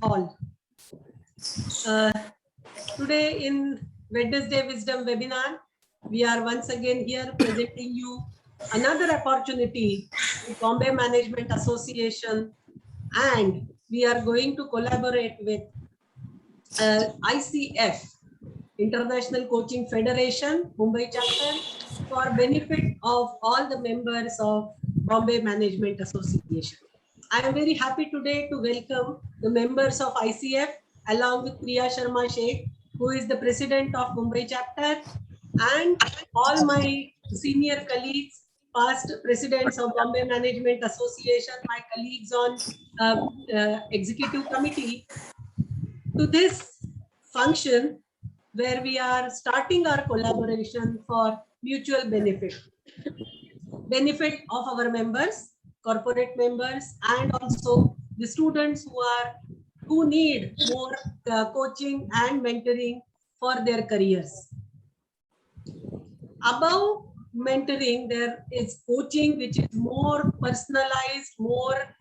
all. Today in Wednesday Wisdom Webinar, we are once again here presenting you another opportunity with Bombay Management Association, and we are going to collaborate with ICF, International Coaching Federation, Mumbai Chapter, for benefit of all the members of Bombay Management Association. I am very happy today to welcome the members of ICF along with Priya Sharma Sheikh, who is the president of Mumbai Chapter, and all my senior colleagues, past presidents of Bombay Management Association, my colleagues on executive committee, to this function where we are starting our collaboration for mutual benefit of our members, corporate members, and also the students who need more coaching and mentoring for their careers. Above mentoring, there is coaching which is more personalized, more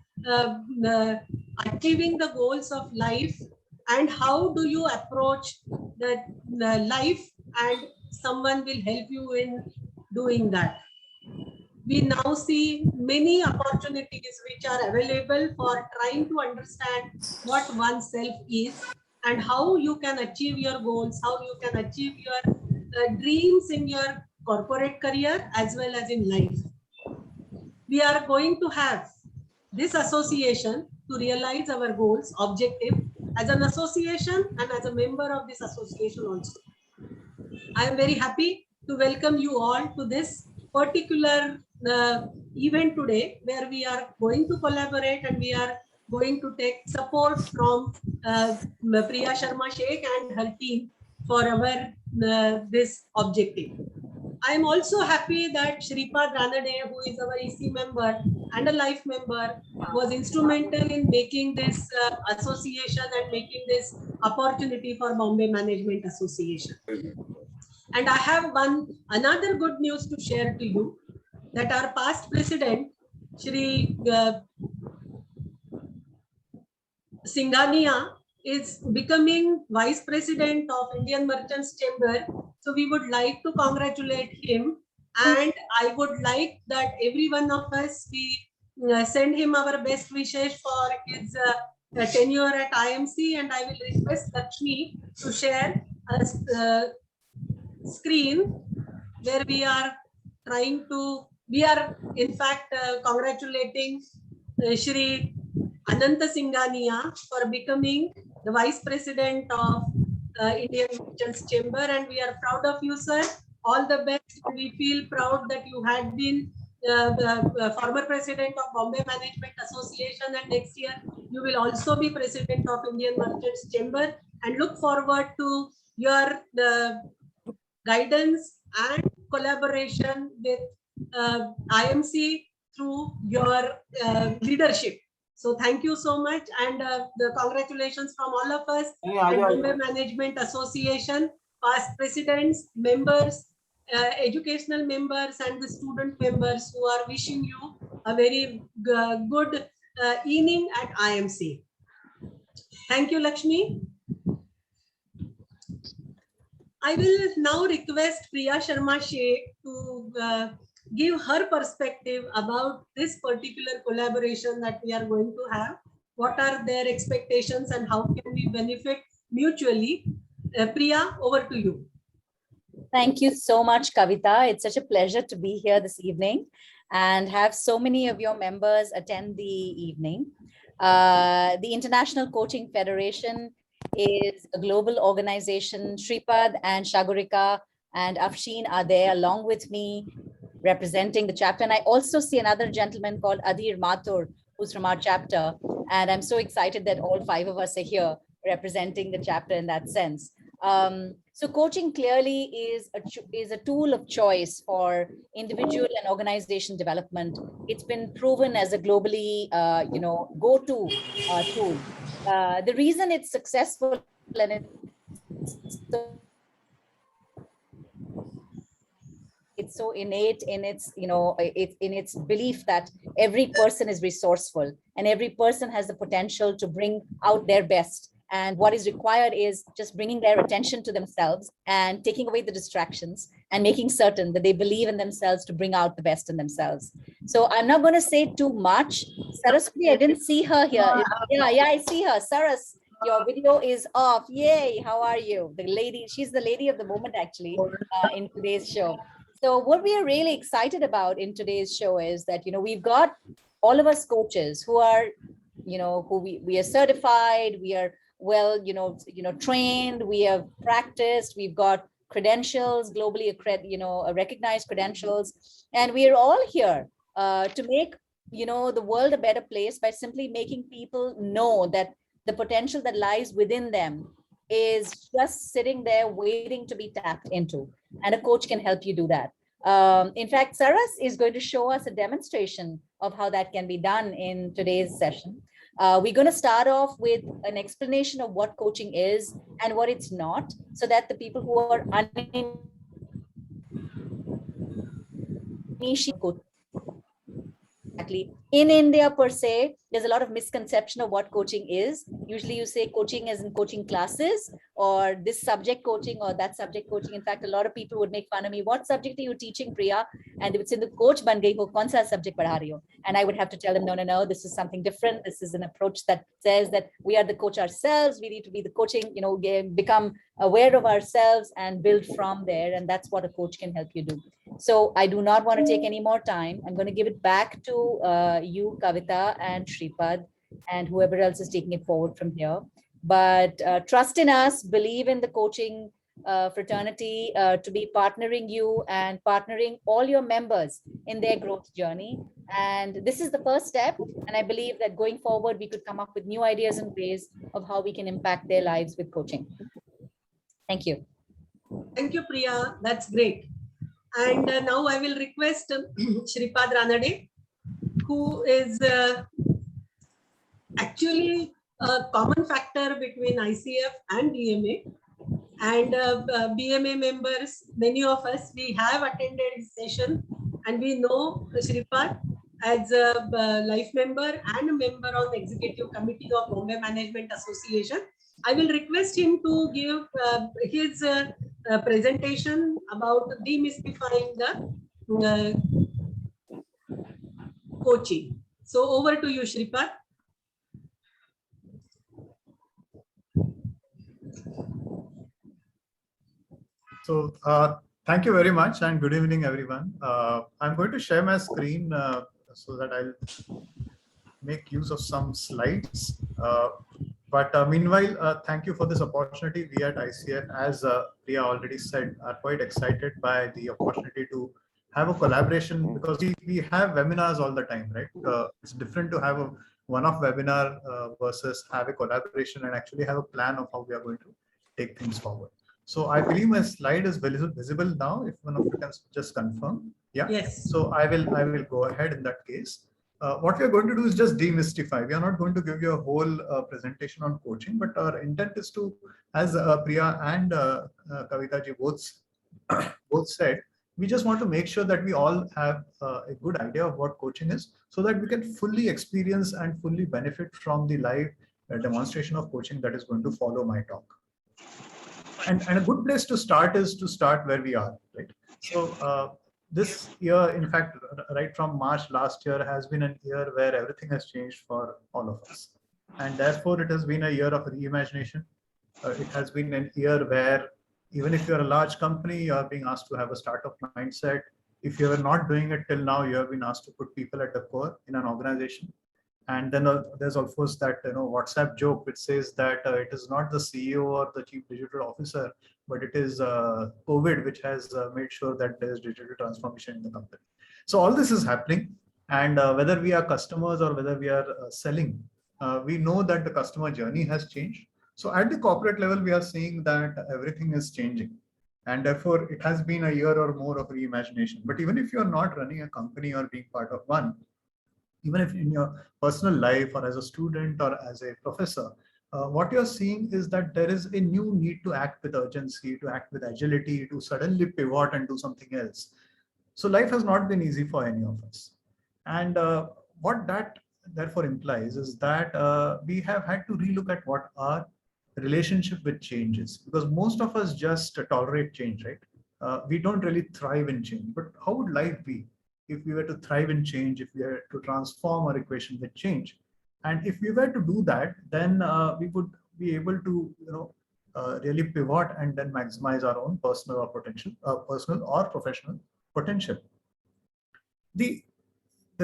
achieving the goals of life, and how do you approach the life, and someone will help you in doing that. We now see many opportunities which are available for trying to understand what oneself is and how you can achieve your goals, how you can achieve your dreams in your corporate career as well as in life. We are going to have this association to realize our goals, objective, as an association and as a member of this association also. I am very happy to welcome you all to this particular event today, where we are going to collaborate and we are going to take support from Priya Sharma Sheikh and her team for our this objective. I am also happy that Shripad Ranade, who is our EC member and a life member, was instrumental in making this association and making this opportunity for Bombay Management Association. And I have another good news to share to you, that our past president, Shri Singhania, is becoming vice president of Indian Merchants Chamber. So we would like to congratulate him, and I would like that every one of us, we send him our best wishes for his tenure at IMC, and I will request Lakshmi to share a screen where we are in fact congratulating Shri Ananta Singhania for becoming the Vice President of Indian Merchants Chamber, and we are proud of you, sir. All the best. We feel proud that you had been the former President of Bombay Management Association, and next year you will also be President of Indian Merchants Chamber, and look forward to your guidance and collaboration with IMC through your leadership. So thank you so much, and the congratulations from all of us at Bombay Management Association, past presidents, members, educational members, and the student members who are wishing you a very good evening at IMC. Thank you, Lakshmi. I will now request Priya Sharma Sheikh to give her perspective about this particular collaboration that we are going to have. What are their expectations and how can we benefit mutually? Priya, over to you. Thank you so much, Kavita. It's such a pleasure to be here this evening and have so many of your members attend the evening. The International Coaching Federation is a global organization. Shripad and Shagurika and Afshin are there along with me representing the chapter. And I also see another gentleman called Adhir Mathur, who's from our chapter. And I'm so excited that all five of us are here representing the chapter in that sense. So coaching clearly is a tool of choice for individual and organization development. It's been proven as a globally, go-to tool. The reason it's successful and it's it's so innate in its, in its belief that every person is resourceful and every person has the potential to bring out their best. And what is required is just bringing their attention to themselves and taking away the distractions and making certain that they believe in themselves to bring out the best in themselves. So I'm not going to say too much. Saraswati, I didn't see her here. Yeah, I see her. Saras, your video is off. Yay. How are you? The lady, she's the lady of the moment, actually, in today's show. So what we are really excited about in today's show is that, we've got all of us coaches who are, who we are certified, we are well, trained, we have practiced, we've got credentials, globally recognized credentials, and we are all here to make, the world a better place by simply making people know that the potential that lies within them is just sitting there waiting to be tapped into. And a coach can help you do that. In fact, Saras is going to show us a demonstration of how that can be done in today's session. We're going to start off with an explanation of what coaching is and what it's not, so that the people who are uninitiated exactly. In India, per se, there's a lot of misconception of what coaching is. Usually you say coaching as in coaching classes, or this subject coaching or that subject coaching. In fact, a lot of people would make fun of me. What subject are you teaching, Priya? And they would say, the coach ban gayi ho, kaun sa subject padha rahi ho? And I would have to tell them, no, this is something different. This is an approach that says that we are the coach ourselves. We need to be the coaching, become aware of ourselves and build from there. And that's what a coach can help you do. So I do not want to take any more time. I'm going to give it back to you, Kavita and Shripad, and whoever else is taking it forward from here. But trust in us, believe in the coaching fraternity to be partnering you and partnering all your members in their growth journey. And this is the first step. And I believe that going forward, we could come up with new ideas and ways of how we can impact their lives with coaching. Thank you. Thank you, Priya. That's great. And now I will request Shripad Ranade, who is actually a common factor between ICF and BMA. And BMA members, many of us, we have attended his session, and we know Shripad as a life member and a member on the executive committee of Mumbai Management Association. I will request him to give his presentation about demystifying the coaching. So over to you, Shripad. So thank you very much and good evening, everyone. I'm going to share my screen so that I'll make use of some slides. But meanwhile, thank you for this opportunity. We at ICF, as Priya already said, are quite excited by the opportunity to have a collaboration, because we have webinars all the time, right? It's different to have a one-off webinar versus have a collaboration and actually have a plan of how we are going to take things forward. So I believe my slide is visible now. If one of you can just confirm. Yeah. Yes. So I will go ahead in that case. What we are going to do is just demystify. We are not going to give you a whole presentation on coaching, but our intent is to, as Priya and Kavita ji both said, we just want to make sure that we all have a good idea of what coaching is, so that we can fully experience and fully benefit from the live demonstration of coaching that is going to follow my talk. And a good place to start is to start where we are, right? So this year, in fact, right from March last year, has been a year where everything has changed for all of us. And therefore, it has been a year of reimagination. It has been a year where even if you're a large company, you are being asked to have a startup mindset. If you are not doing it till now, you have been asked to put people at the core in an organization. And then there's of course that WhatsApp joke which says that it is not the CEO or the chief digital officer, but it is COVID which has made sure that there is digital transformation in the company. So all this is happening, and whether we are customers or whether we are selling, we know that the customer journey has changed. So at the corporate level, we are seeing that everything is changing, and therefore it has been a year or more of reimagination. But even if you are not running a company or being part of one, even if in your personal life or as a student or as a professor, what you're seeing is that there is a new need to act with urgency, to act with agility, to suddenly pivot and do something else. So life has not been easy for any of us. And what that therefore implies is that we have had to relook at what our relationship with change is, because most of us just tolerate change, right? We don't really thrive in change. But how would life be if we were to thrive in change, if we were to transform our equation with change? And if we were to do that, then we would be able to, really pivot and then maximize our own personal or personal or professional potential. The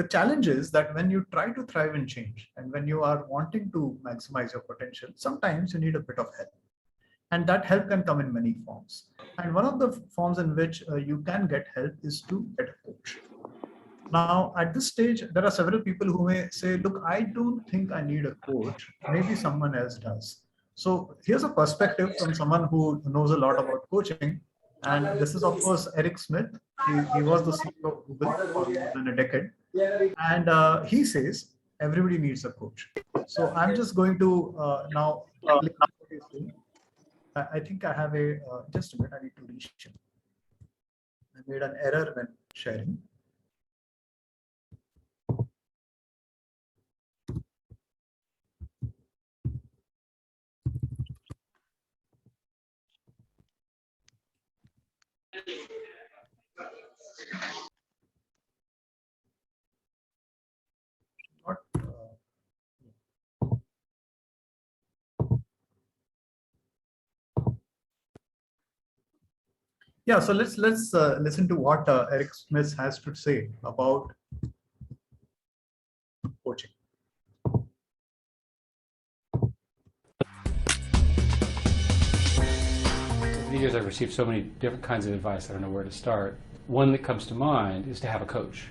challenge is that when you try to thrive in change and when you are wanting to maximize your potential, sometimes you need a bit of help. And that help can come in many forms. And one of the forms in which you can get help is to get a coach. Now, at this stage, there are several people who may say, look, I don't think I need a coach. Maybe someone else does. So here's a perspective from someone who knows a lot about coaching. And this is, of course, Eric Smith. He was the CEO of Google for more than a decade. And he says, everybody needs a coach. So I'm just going to now click on what he's doing. I think I have a, just a minute, I need to reshare. I made an error when sharing. Yeah, so let's listen to what Eric Smith has to say about coaching. Over the years, I've received so many different kinds of advice, I don't know where to start. One that comes to mind is to have a coach.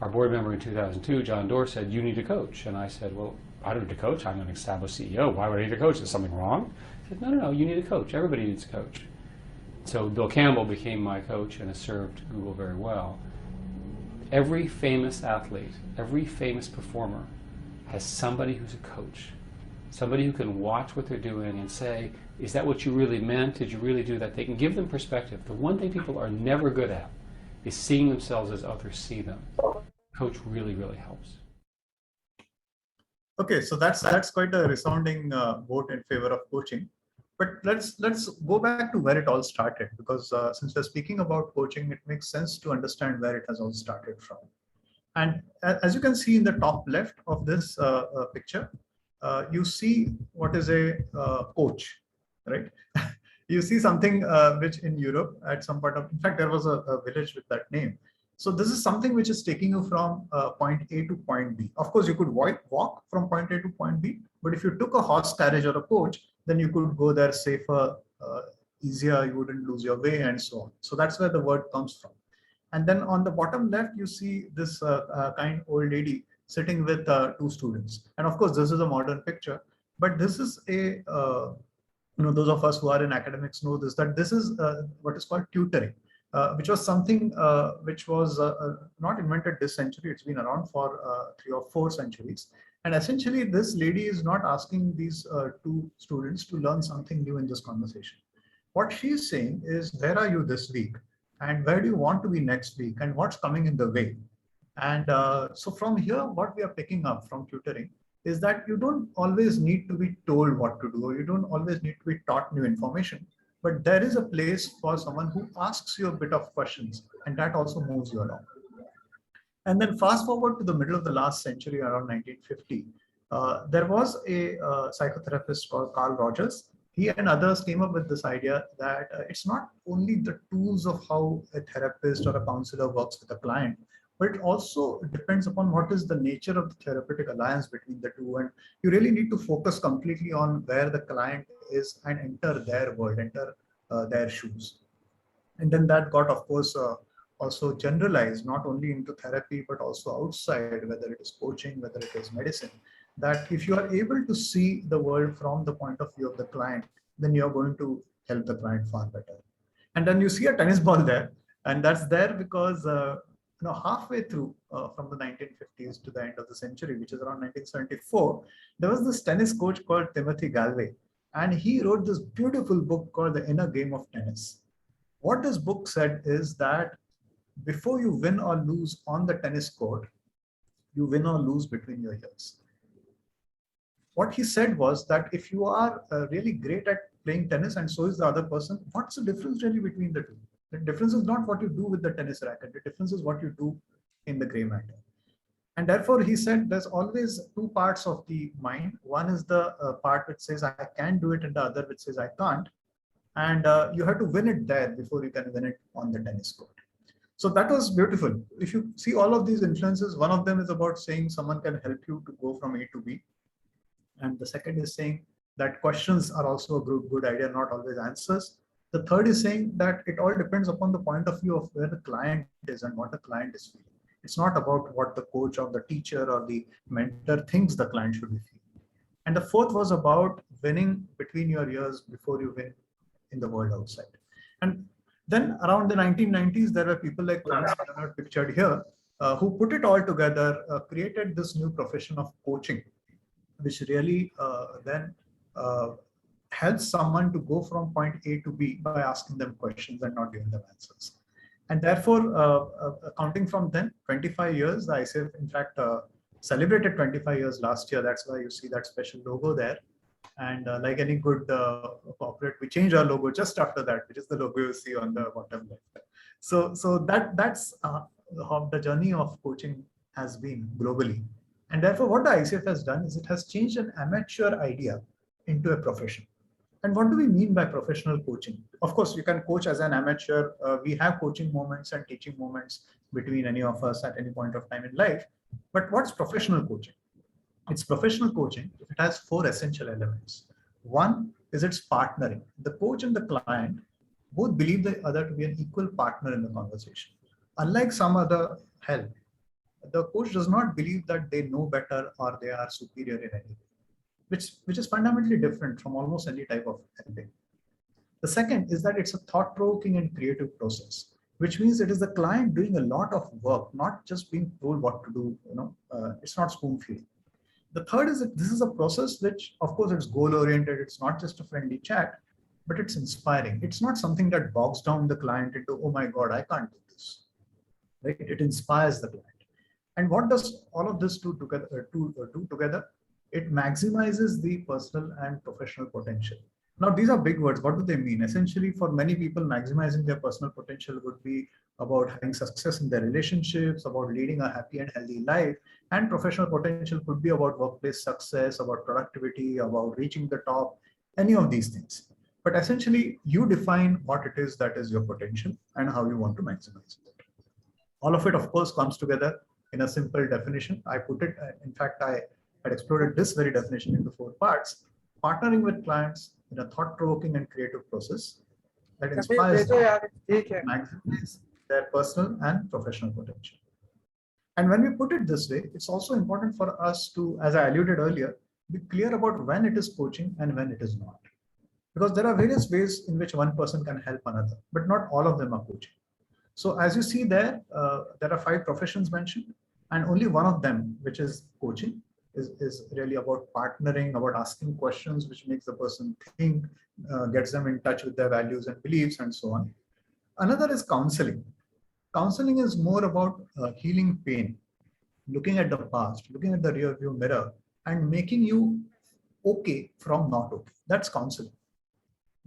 Our board member in 2002, John Doerr, said, you need a coach. And I said, well, I don't need a coach. I'm an established CEO. Why would I need a coach? Is something wrong? He said, no, you need a coach. Everybody needs a coach. So Bill Campbell became my coach and has served Google very well. Every famous athlete, every famous performer has somebody who's a coach. Somebody who can watch what they're doing and say, is that what you really meant? Did you really do that? They can give them perspective. The one thing people are never good at is seeing themselves as others see them. Coach really, really helps. Okay, so that's quite a resounding vote in favor of coaching. But let's go back to where it all started, because since we're speaking about coaching, it makes sense to understand where it has all started from. And as you can see in the top left of this picture, you see what is a coach, right? You see something which in Europe at some part of, in fact, there was a village with that name. So this is something which is taking you from point A to point B. Of course, you could walk from point A to point B, but if you took a horse carriage or a coach, then you could go there safer, easier, you wouldn't lose your way and so on. So that's where the word comes from. And then on the bottom left, you see this kind old lady sitting with two students. And of course, this is a modern picture, but this is a, those of us who are in academics know this, that this is what is called tutoring, which was something which was not invented this century. It's been around for 3 or 4 centuries. And essentially, this lady is not asking these two students to learn something new in this conversation. What she's saying is, where are you this week? And where do you want to be next week? And what's coming in the way? And so from here, what we are picking up from tutoring is that you don't always need to be told what to do, or you don't always need to be taught new information, but there is a place for someone who asks you a bit of questions, and that also moves you along. And then fast forward to the middle of the last century, around 1950, there was a psychotherapist called Carl Rogers. He and others came up with this idea that it's not only the tools of how a therapist or a counselor works with a client, but it also depends upon what is the nature of the therapeutic alliance between the two. And you really need to focus completely on where the client is and enter their world, enter their shoes. And then that got, of course, also generalized not only into therapy, but also outside, whether it is coaching, whether it is medicine, that if you are able to see the world from the point of view of the client, then you're going to help the client far better. And then you see a tennis ball there, and that's there because halfway through from the 1950s to the end of the century, which is around 1974, there was this tennis coach called Timothy Galway, and he wrote this beautiful book called The Inner Game of Tennis. What this book said is that before you win or lose on the tennis court, you win or lose between your ears. What he said was that if you are really great at playing tennis and so is the other person, what's the difference really between the two? The difference is not what you do with the tennis racket. The difference is what you do in the gray matter. And therefore, he said there's always two parts of the mind. One is the part which says I can do it, and the other which says I can't. And you have to win it there before you can win it on the tennis court. So that was beautiful. If you see all of these influences, one of them is about saying someone can help you to go from A to B. And the second is saying that questions are also a good idea, not always answers. The third is saying that it all depends upon the point of view of where the client is and what the client is feeling. It's not about what the coach or the teacher or the mentor thinks the client should be feeling. And the fourth was about winning between your ears before you win in the world outside. And then around the 1990s, there were people like Thomas Leonard pictured here, who put it all together, created this new profession of coaching, which really then helps someone to go from point A to B by asking them questions and not giving them answers. And therefore, counting from then, 25 years, the ICF, in fact, celebrated 25 years last year. That's why you see that special logo there. And like any good corporate, we changed our logo just after that, which is the logo you see on the bottom left. So that's how the journey of coaching has been globally. And therefore, what the ICF has done is it has changed an amateur idea into a profession. And what do we mean by professional coaching? Of course, you can coach as an amateur. We have coaching moments and teaching moments between any of us at any point of time in life. But what's professional coaching? It's professional coaching. It has four essential elements. One is it's partnering. The coach and the client both believe the other to be an equal partner in the conversation. Unlike some other help, the coach does not believe that they know better or they are superior in any way, which is fundamentally different from almost any type of helping. The second is that it's a thought-provoking and creative process, which means it is the client doing a lot of work, not just being told what to do. It's not spoon-feeding. The third is that this is a process which, of course, it's goal-oriented. It's not just a friendly chat, but it's inspiring. It's not something that bogs down the client into, oh my God, I can't do this. Right? It inspires the client. And what does all of this do together? It maximizes the personal and professional potential. Now, these are big words. What do they mean? Essentially, for many people, maximizing their personal potential would be about having success in their relationships, about leading a happy and healthy life. And professional potential could be about workplace success, about productivity, about reaching the top, any of these things. But essentially, you define what it is that is your potential and how you want to maximize it. All of it, of course, comes together in a simple definition. I put it, in fact, I had explored this very definition into 4 parts. Partnering with clients in a thought-provoking and creative process that inspires them to maximize their personal and professional potential. And when we put it this way, it's also important for us to, as I alluded earlier, be clear about when it is coaching and when it is not. Because there are various ways in which one person can help another, but not all of them are coaching. So as you see there, there are 5 professions mentioned, and only one of them, which is coaching, is really about partnering, about asking questions, which makes the person think, gets them in touch with their values and beliefs, and so on. Another is counseling. Counseling is more about healing pain, looking at the past, looking at the rear view mirror, and making you okay from not okay. That's counseling.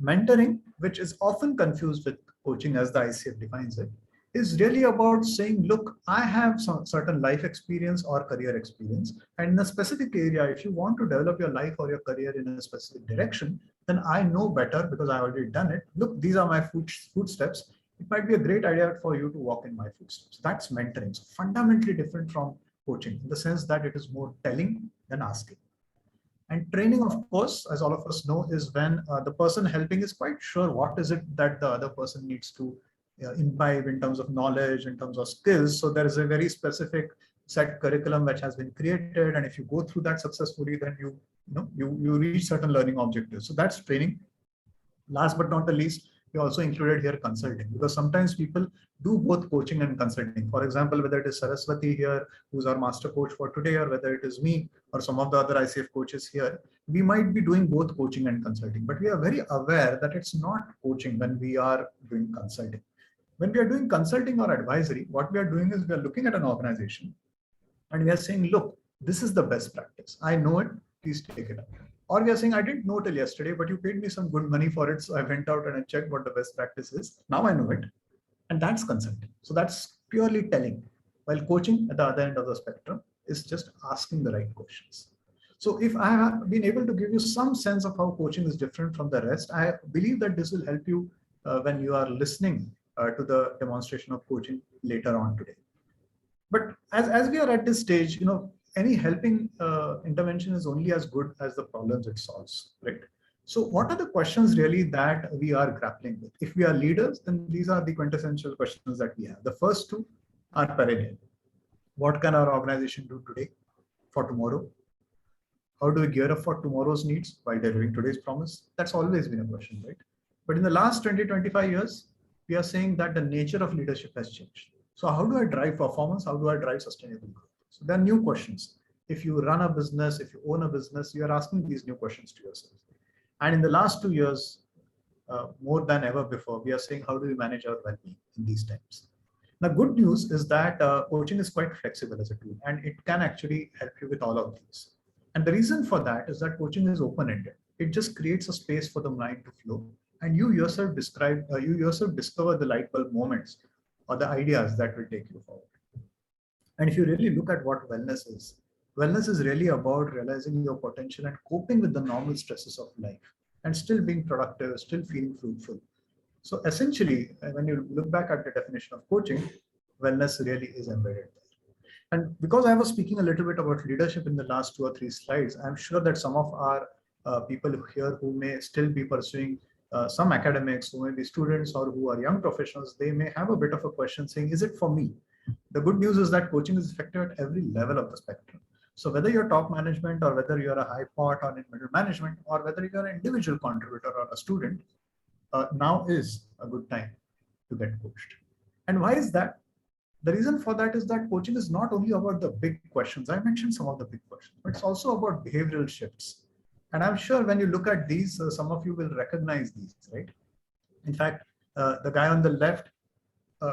Mentoring, which is often confused with coaching as the ICF defines it, is really about saying, look, I have some certain life experience or career experience. And in a specific area, if you want to develop your life or your career in a specific direction, then I know better because I've already done it. Look, these are my footsteps. It might be a great idea for you to walk in my footsteps. That's mentoring. So fundamentally different from coaching in the sense that it is more telling than asking. And training, of course, as all of us know, is when the person helping is quite sure what is it that the other person needs to imbibe in terms of knowledge, in terms of skills. So there is a very specific set curriculum which has been created. And if you go through that successfully, then you reach certain learning objectives. So that's training. Last but not the least, we also included here consulting, because sometimes people do both coaching and consulting. For example, whether it is Saraswati here, who's our master coach for today, or whether it is me or some of the other ICF coaches here, we might be doing both coaching and consulting, but we are very aware that it's not coaching when we are doing consulting. When we are doing consulting or advisory, what we are doing is we are looking at an organization and we are saying, look, this is the best practice. I know it, please take it up. Or we are saying, I didn't know till yesterday, but you paid me some good money for it. So I went out and I checked what the best practice is. Now I know it. And that's consulting. So that's purely telling. While coaching at the other end of the spectrum is just asking the right questions. So if I have been able to give you some sense of how coaching is different from the rest, I believe that this will help you when you are listening to the demonstration of coaching later on today. But as we are at this stage, you know, any helping intervention is only as good as the problems it solves, right? So what are the questions really that we are grappling with? If we are leaders, then these are the quintessential questions that we have. The first two are perennial. What can our organization do today for tomorrow? How do we gear up for tomorrow's needs while delivering today's promise? That's always been a question, right? But in the last 20, 25 years, we are saying that the nature of leadership has changed. So how do I drive performance? How do I drive sustainable growth? So there are new questions. If you run a business, if you own a business, you are asking these new questions to yourself. And in the last 2 years, more than ever before, we are saying, how do we manage our well-being in these times? Now, good news is that coaching is quite flexible as a tool, and it can actually help you with all of these. And the reason for that is that coaching is open-ended. It just creates a space for the mind to flow, and you yourself discover the light bulb moments or the ideas that will take you forward. And if you really look at what wellness is really about realizing your potential and coping with the normal stresses of life and still being productive, still feeling fruitful. So essentially, when you look back at the definition of coaching, wellness really is embedded there. And because I was speaking a little bit about leadership in the last 2 or 3 slides, I'm sure that some of our people here who may still be pursuing some academics, who may be students or who are young professionals, they may have a bit of a question saying, is it for me? The good news is that coaching is effective at every level of the spectrum. So whether you're top management or whether you're a high pot or in middle management, or whether you're an individual contributor or a student, now is a good time to get coached. And why is that? The reason for that is that coaching is not only about the big questions. I mentioned some of the big questions, but it's also about behavioral shifts. And I'm sure when you look at these, some of you will recognize these, right? In fact, the guy on the left,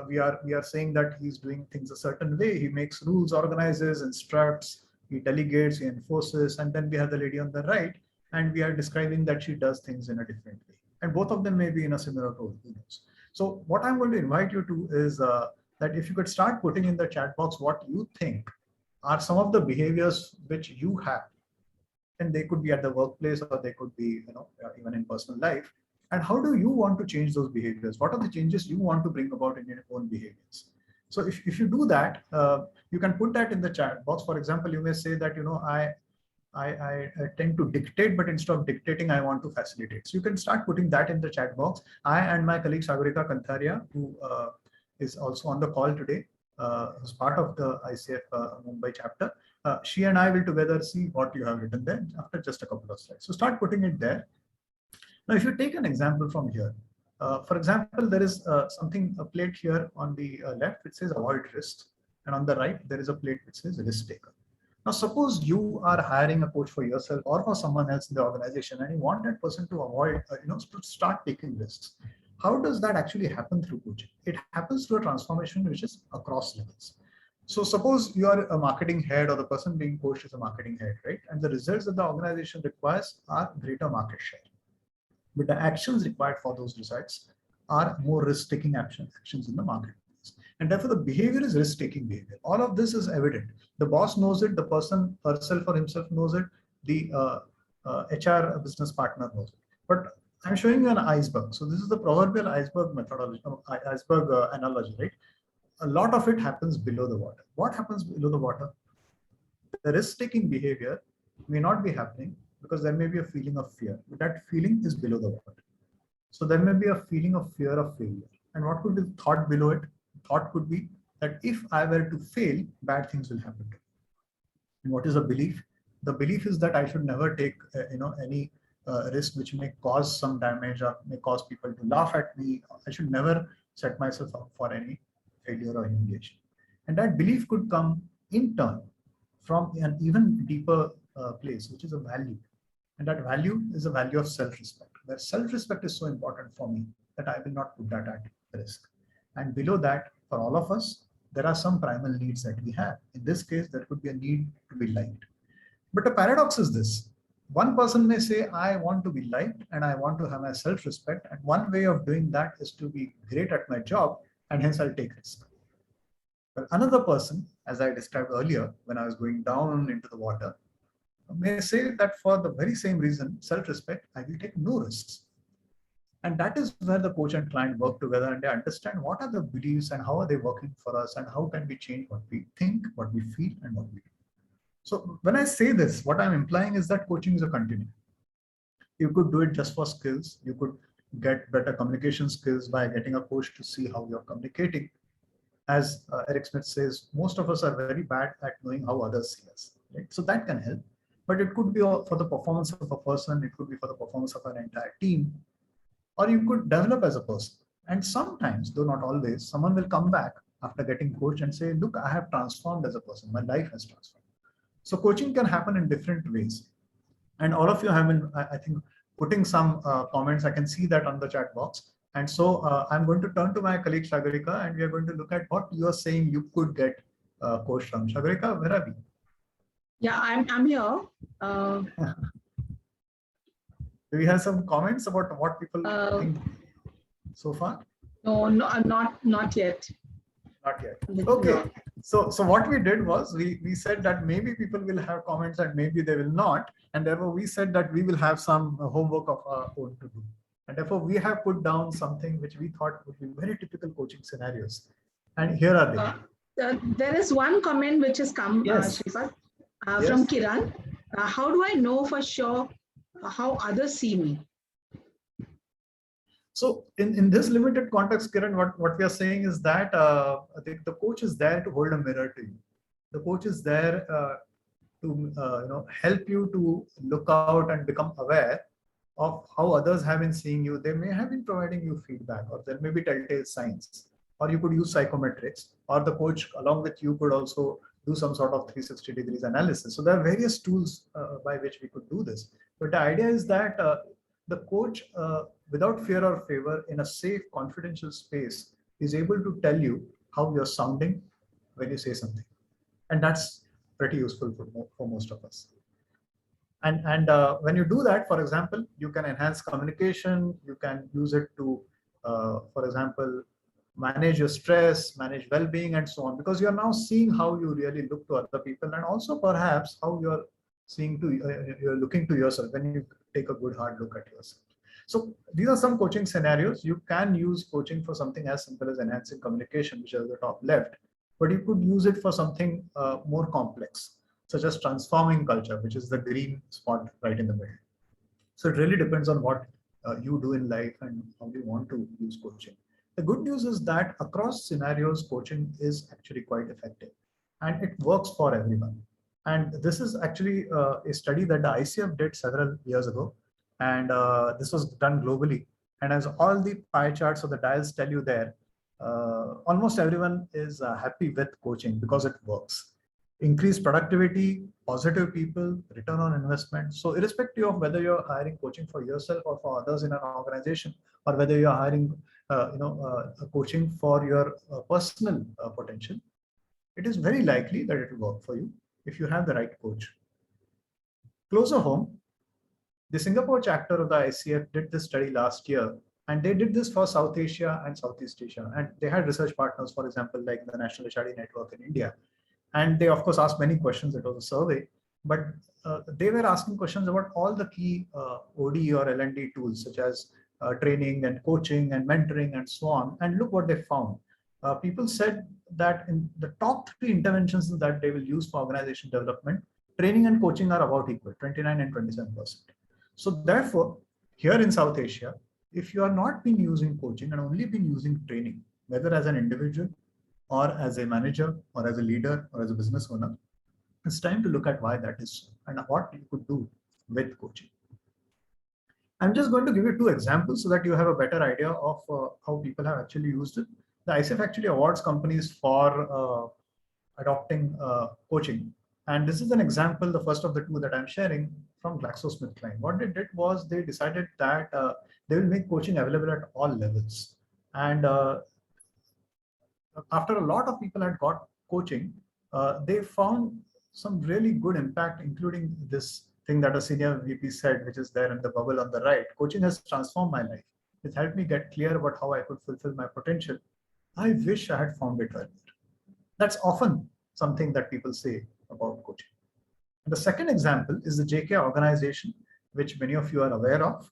we are saying that he's doing things a certain way. He makes rules, organizes, instructs, he delegates, he enforces. And then we have the lady on the right, and we are describing that she does things in a different way. And both of them may be in a similar role. So what I'm going to invite you to is that if you could start putting in the chat box what you think are some of the behaviors which you have, and they could be at the workplace or they could be, even in personal life. And how do you want to change those behaviors? What are the changes you want to bring about in your own behaviors? So if you do that, you can put that in the chat box. For example, you may say that, I tend to dictate, but instead of dictating, I want to facilitate. So you can start putting that in the chat box. I and my colleague Sagarika Kantharia, who is also on the call today, who's part of the ICF Mumbai Chapter, she and I will together see what you have written there after just a couple of slides. So start putting it there. Now, if you take an example from here, for example, there is a plate here on the left which says avoid risks, and on the right there is a plate which says risk taker. Now, suppose you are hiring a coach for yourself or for someone else in the organization, and you want that person to avoid, to start taking risks. How does that actually happen through coaching? It happens through a transformation which is across levels. So suppose you are a marketing head, or the person being coached is a marketing head, right? And the results that the organization requires are greater market share. But the actions required for those results are more risk-taking actions in the marketplace. And therefore, the behavior is risk-taking behavior. All of this is evident. The boss knows it, the person herself or himself knows it, the HR business partner knows it. But I'm showing you an iceberg. So this is the proverbial iceberg methodology, iceberg analogy, right? A lot of it happens below the water. What happens below the water? The risk-taking behavior may not be happening because there may be a feeling of fear, but that feeling is below the water. So there may be a feeling of fear of failure. And what could be the thought below it? The thought could be that if I were to fail, bad things will happen to me. And what is a belief? The belief is that I should never take any risk which may cause some damage or may cause people to laugh at me. I should never set myself up for any failure or humiliation. And that belief could come in turn from an even deeper place, which is a value. And that value is a value of self-respect, where self-respect is so important for me that I will not put that at risk. And below that, for all of us, there are some primal needs that we have. In this case, there could be a need to be liked. But the paradox is this. One person may say, I want to be liked and I want to have my self-respect. And one way of doing that is to be great at my job, and hence I'll take risk. But another person, as I described earlier, when I was going down into the water, may say that for the very same reason, self-respect, I will take no risks. And that is where the coach and client work together, and they understand what are the beliefs and how are they working for us, and how can we change what we think, what we feel, and what we do. So when I say this, what I'm implying is that coaching is a continuum. You could do it just for skills. You could get better communication skills by getting a coach to see how you're communicating. As Eric Smith says, most of us are very bad at knowing how others see us. Right? So that can help. But it could be for the performance of a person. It could be for the performance of an entire team. Or you could develop as a person. And sometimes, though not always, someone will come back after getting coached and say, look, I have transformed as a person. My life has transformed. So coaching can happen in different ways. And all of you have been, I think, putting some comments. I can see that on the chat box. And so I'm going to turn to my colleague Sagarika, and we are going to look at what you are saying you could get coached from. Sagarika, where are we? Yeah, I'm here. Do we have some comments about what people think so far? No, not yet. Not yet. Okay. So what we did was we said that maybe people will have comments and maybe they will not. And therefore we said that we will have some homework of our own to do. And therefore we have put down something which we thought would be very typical coaching scenarios. And here are they. There is one comment which has come, Yes. Shripad, from Kiran. How do I know for sure how others see me? So in this limited context, Kiran, what we are saying is that I think the coach is there to hold a mirror to you. The coach is there to help you to look out and become aware of how others have been seeing you. They may have been providing you feedback, or there may be telltale signs, or you could use psychometrics, or the coach along with you could also do some sort of 360 degrees analysis. So there are various tools by which we could do this. But the idea is that the coach, without fear or favor, in a safe, confidential space, is able to tell you how you're sounding when you say something. And that's pretty useful for most of us. And when you do that, for example, you can enhance communication. You can use it to, for example, manage your stress, manage well-being, and so on, because you're now seeing how you really look to other people, and also perhaps how you're seeing to you're looking to yourself when you take a good hard look at yourself. So these are some coaching scenarios. You can use coaching for something as simple as enhancing communication, which is at the top left, but you could use it for something more complex, such as transforming culture, which is the green spot right in the middle. So it really depends on what you do in life and how you want to use coaching. The good news is that across scenarios, coaching is actually quite effective, and it works for everyone. And this is actually a study that the ICF did several years ago, and this was done globally. And as all the pie charts or the dials tell you there, almost everyone is happy with coaching because it works. Increased productivity, positive people, return on investment. So irrespective of whether you're hiring coaching for yourself or for others in an organization, or whether you're hiring coaching for your personal potential, it is very likely that it will work for you if you have the right coach. Closer home, the Singapore chapter of the ICF did this study last year, and they did this for South Asia and Southeast Asia. And they had research partners, for example, like the National HRD Network in India. And they, of course, asked many questions. It was a survey, but they were asking questions about all the key OD or L&D tools, such as training and coaching and mentoring and so on. And look what they found. People said that in the top 3 interventions that they will use for organization development, training and coaching are about equal, 29 and 27%. So therefore, here in South Asia, if you are not been using coaching and only been using training, whether as an individual or as a manager or as a leader or as a business owner, it's time to look at why that is so and what you could do with coaching. I'm just going to give you 2 examples so that you have a better idea of how people have actually used it. The ICF actually awards companies for adopting coaching. And this is an example, the first of the 2 that I'm sharing, from GlaxoSmithKline. What they did was they decided that they will make coaching available at all levels. And after a lot of people had got coaching, they found some really good impact, including this thing that a senior VP said, which is there in the bubble on the right. Coaching has transformed my life. It helped me get clear about how I could fulfill my potential. I wish I had found it earlier. That's often something that people say about coaching. And the second example is the JK organization, which many of you are aware of,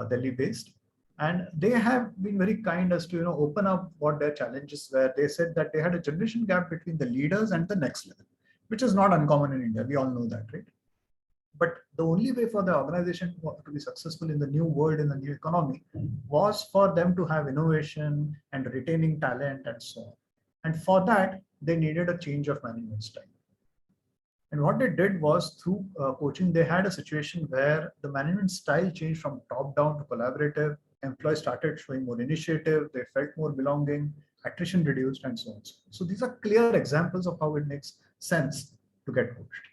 Delhi-based. And they have been very kind as to open up what their challenges were. They said that they had a generation gap between the leaders and the next level, which is not uncommon in India. We all know that, right? But the only way for the organization to be successful in the new world, in the new economy, was for them to have innovation and retaining talent and so on. And for that, they needed a change of management style. And what they did was through coaching, they had a situation where the management style changed from top down to collaborative. Employees started showing more initiative, they felt more belonging, attrition reduced, and so on. So these are clear examples of how it makes sense to get coached.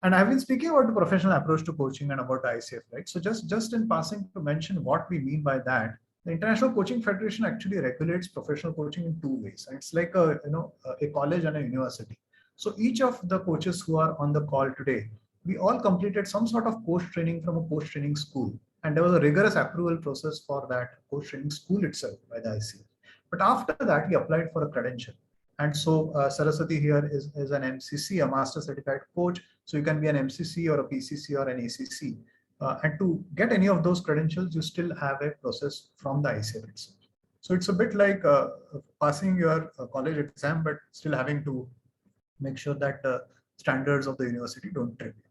And I've been speaking about the professional approach to coaching and about the ICF, right? So just in passing to mention what we mean by that, the International Coaching Federation actually regulates professional coaching in two ways. And it's like a college and a university. So each of the coaches who are on the call today, we all completed some sort of coach training from a coach training school. And there was a rigorous approval process for that coach training school itself by the ICF. But after that, we applied for a credential. And so Saraswati here is an MCC, a Master Certified Coach. So you can be an MCC or a PCC or an ACC. And to get any of those credentials, you still have a process from the ICF itself. So it's a bit like passing your college exam, but still having to make sure that the standards of the university don't trip you.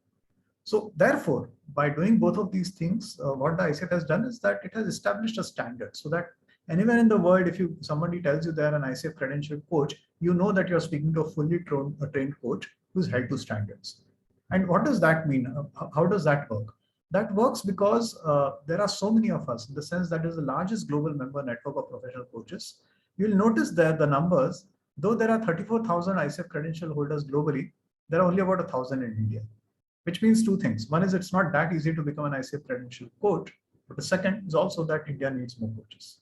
So therefore, by doing both of these things, what the ICF has done is that it has established a standard so that anywhere in the world, if somebody tells you they're an ICF credentialed coach, you know that you're speaking to a fully trained coach who's held to standards. And what does that mean? How does that work? That works because there are so many of us, in the sense that is the largest global member network of professional coaches. You'll notice there the numbers, though there are 34,000 ICF credential holders globally, there are only about 1,000 in India, which means two things. One is it's not that easy to become an ICF credential coach, but the second is also that India needs more coaches.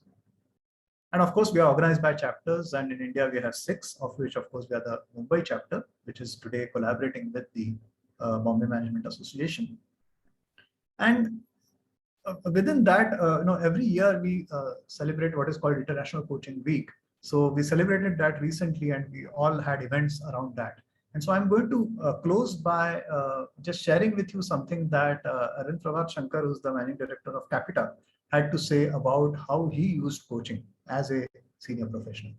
And of course, we are organized by chapters, and in India, we have 6, of which, of course, we are the Mumbai Chapter, which is today collaborating with the Bombay Management Association. And within that, every year we celebrate what is called International Coaching Week. So we celebrated that recently, and we all had events around that. And so I'm going to close by just sharing with you something that Arun Prabhat Shankar, who's the Managing Director of Capita, had to say about how he used coaching as a senior professional.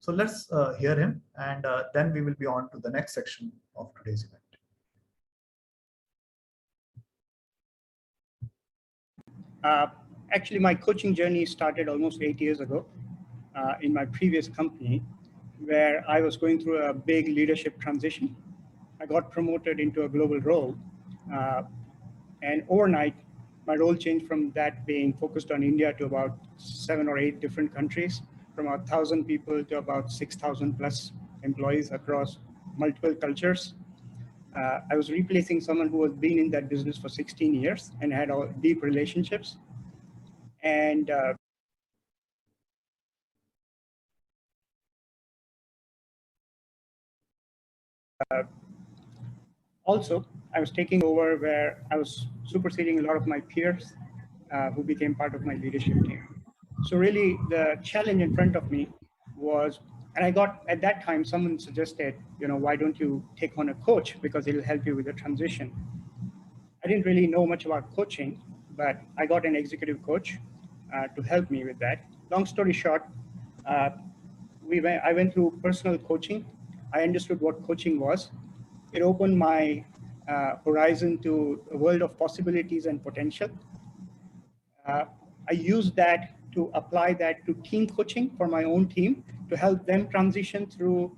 So let's hear him, and then we will be on to the next section of today's event. Actually, my coaching journey started almost 8 years ago in my previous company, where I was going through a big leadership transition. I got promoted into a global role, and overnight, my role changed from that being focused on India to about 7 or 8 different countries, from 1,000 people to about 6,000 plus employees across multiple cultures. I was replacing someone who had been in that business for 16 years and had deep relationships. And also, I was taking over where I was superseding a lot of my peers who became part of my leadership team. So really the challenge in front of me was, and I got, at that time, someone suggested, why don't you take on a coach, because it'll help you with the transition. I didn't really know much about coaching, but I got an executive coach to help me with that. Long story short, I went through personal coaching. I understood what coaching was. It opened my horizon to a world of possibilities and potential. I used that to apply that to team coaching for my own team to help them transition through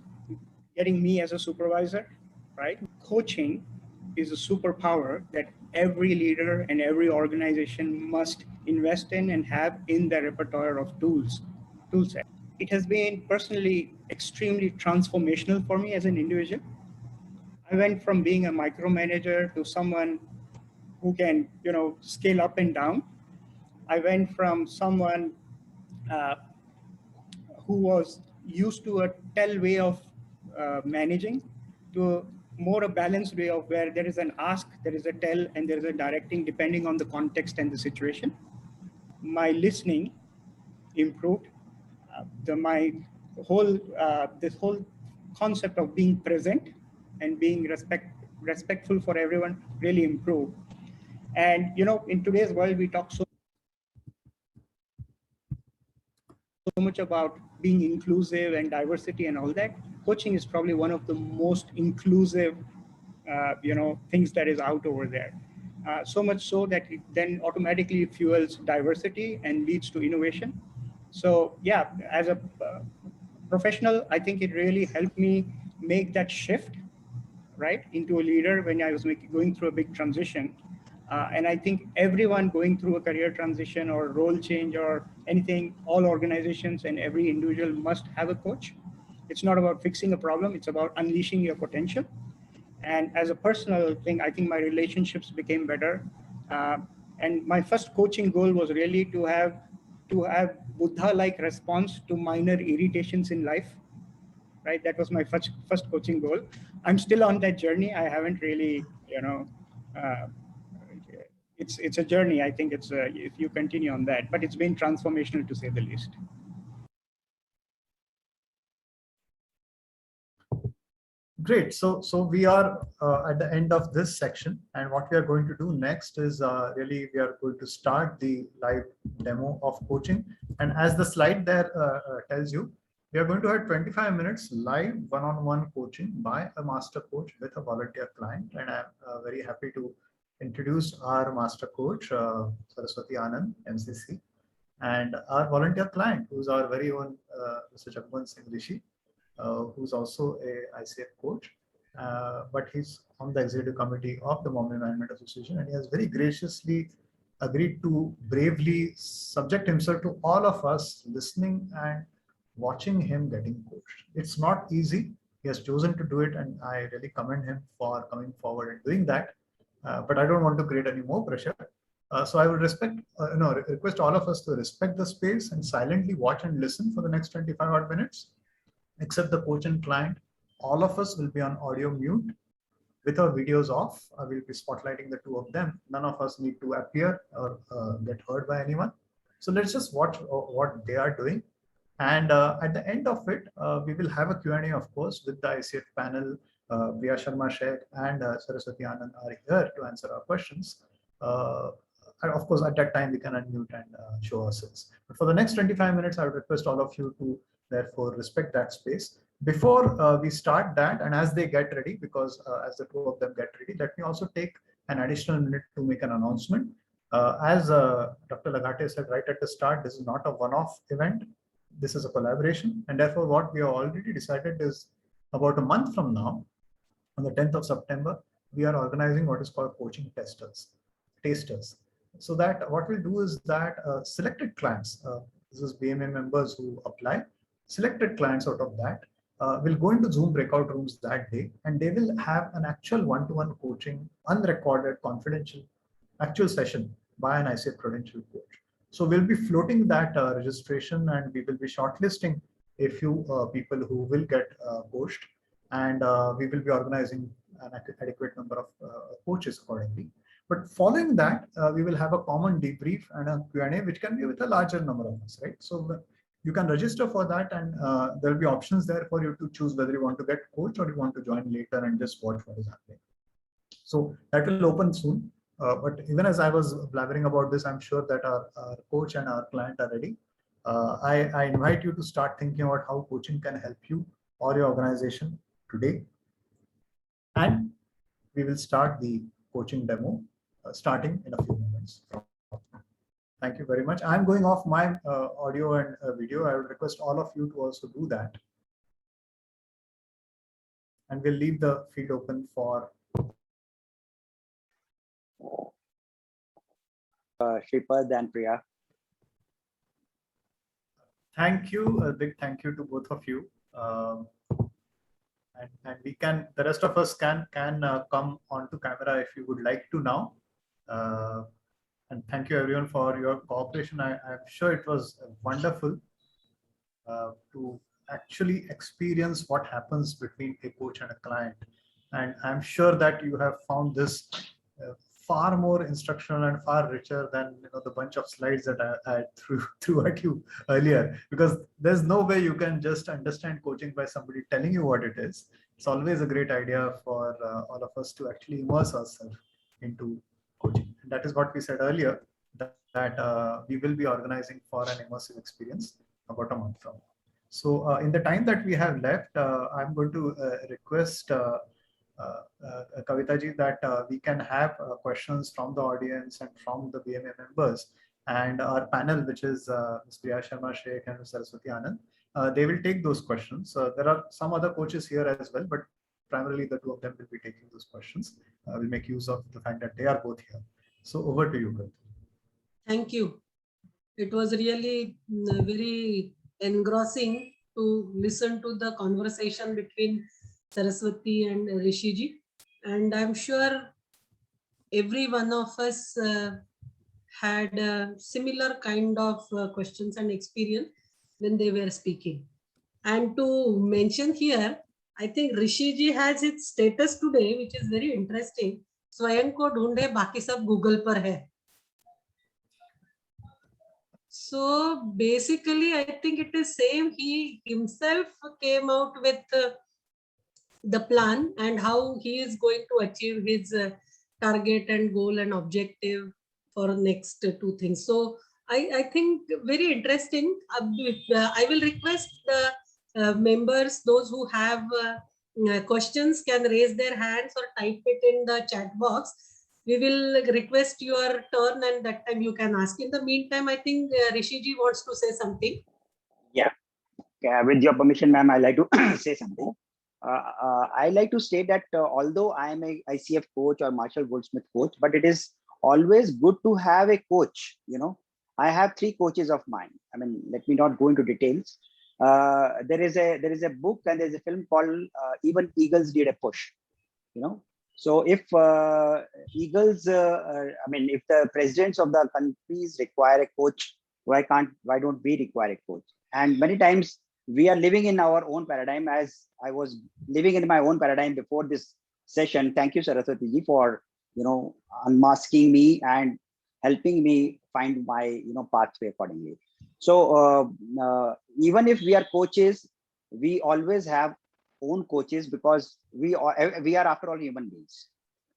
getting me as a supervisor, right? Coaching is a superpower that every leader and every organization must invest in and have in their repertoire of toolset. It has been personally extremely transformational for me as an individual. I went from being a micromanager to someone who can, scale up and down. I went from someone who was used to a tell way of managing to more a balanced way of where there is an ask, there is a tell, and there is a directing depending on the context and the situation. My listening improved. My whole this whole concept of being present and being respectful for everyone really improved. And in today's world, we talk so much about being inclusive and diversity and all that. Coaching is probably one of the most inclusive things that is out over there. So much so that it then automatically fuels diversity and leads to innovation. So yeah, as a professional, I think it really helped me make that shift, right, into a leader when I was going through a big transition. And I think everyone going through a career transition or role change or anything, all organizations and every individual must have a coach. It's not about fixing a problem, it's about unleashing your potential. And as a personal thing, I think my relationships became better. And my first coaching goal was really to have Buddha-like response to minor irritations in life, right? That was my first coaching goal. I'm still on that journey. I haven't really, it's a journey. I think it's if you continue on that, but it's been transformational to say the least. Great. So we are at the end of this section, and what we are going to do next is really we are going to start the live demo of coaching. And as the slide there tells you, we are going to have 25 minutes live one-on-one coaching by a master coach with a volunteer client. And I'm very happy to introduce our master coach, Saraswati Anand, MCC, and our volunteer client, who's our very own Mr. Jagmohan Singh Rishi, who's also a ICF coach, but he's on the executive committee of the Mumbai Management Association, and he has very graciously agreed to bravely subject himself to all of us listening and watching him getting coached. It's not easy. He has chosen to do it, and I really commend him for coming forward and doing that. But I don't want to create any more pressure. So I would request all of us to respect the space and silently watch and listen for the next 25 odd minutes. Except the coach and client, all of us will be on audio mute with our videos off. I will be spotlighting the two of them. None of us need to appear or get heard by anyone. So let's just watch what they are doing. And at the end of it, we will have a Q&A, of course, with the ICF panel. Priya Sharma Sheikh and Saraswati Anand are here to answer our questions. And of course, at that time, we can unmute and show ourselves. But for the next 25 minutes, I would request all of you to therefore respect that space. Before we start that, and as they get ready, because as the two of them get ready, let me also take an additional minute to make an announcement. As Dr. Lagate said right at the start, this is not a one-off event. This is a collaboration. And therefore, what we have already decided is about a month from now, on the 10th of September, we are organizing what is called coaching tasters. So that what we'll do is that selected clients, this is BMA members who apply, selected clients out of that will go into Zoom breakout rooms that day, and they will have an actual one-to-one coaching, unrecorded, confidential, actual session by an ICF credential coach. So we'll be floating that registration, and we will be shortlisting a few people who will get coached, and we will be organizing an adequate number of coaches accordingly. But following that, we will have a common debrief and a Q&A, which can be with a larger number of us, right? So you can register for that, and there will be options there for you to choose whether you want to get coached or you want to join later and just watch what is happening. So that will open soon. But even as I was blabbering about this, I'm sure that our coach and our client are ready. I invite you to start thinking about how coaching can help you or your organization today. And we will start the coaching demo starting in a few moments. Thank you very much. I'm going off my audio and video. I would request all of you to also do that. And we'll leave the feed open for Shripad and Priya. Thank you. A big thank you to both of you. And we can, the rest of us can come onto camera if you would like to now. And thank you everyone for your cooperation. I'm sure it was wonderful. to actually experience what happens between a coach and a client. And I'm sure that you have found this far more instructional and far richer than the bunch of slides that I threw at you earlier, because there's no way you can just understand coaching by somebody telling you what it is. It's always a great idea for all of us to actually immerse ourselves into coaching. And that is what we said earlier, that we will be organizing for an immersive experience about a month from now. So in the time that we have left, I'm going to request Kavita ji that we can have questions from the audience and from the BMA members, and our panel, which is Ms. Priya Sharma Sheikh and Ms. Saraswati Anand, they will take those questions. There are some other coaches here as well, but primarily the two of them will be taking those questions. We'll make use of the fact that they are both here. So over to you, Kavita. Thank you. It was really very engrossing to listen to the conversation between Saraswati and Rishiji, and I'm sure every one of us had a similar kind of questions and experience when they were speaking. And to mention here, I think Rishiji has its status today, which is very interesting. स्वयं को ढूंढे, बाकी सब Google पर है. So basically, I think it is same. He himself came out with the plan and how he is going to achieve his target and goal and objective for next two things. So I think very interesting. I will request the members, those who have questions can raise their hands or type it in the chat box. We will request your turn, and that time you can ask. In the meantime, I think Rishiji wants to say something. Yeah. With your permission, ma'am, I'd like to say something. I like to state that although I am a ICF coach or Marshall Goldsmith coach, but it is always good to have a coach. I have 3 coaches of mine. I mean, let me not go into details. There is a book and there's a film called Even Eagles Did a Push. So if Eagles, if the presidents of the countries require a coach, why don't we require a coach? And many times we are living in our own paradigm, as I was living in my own paradigm before this session. Thank you, Saraswati ji, for unmasking me and helping me find my pathway accordingly. So even if we are coaches, we always have own coaches, because we are after all human beings.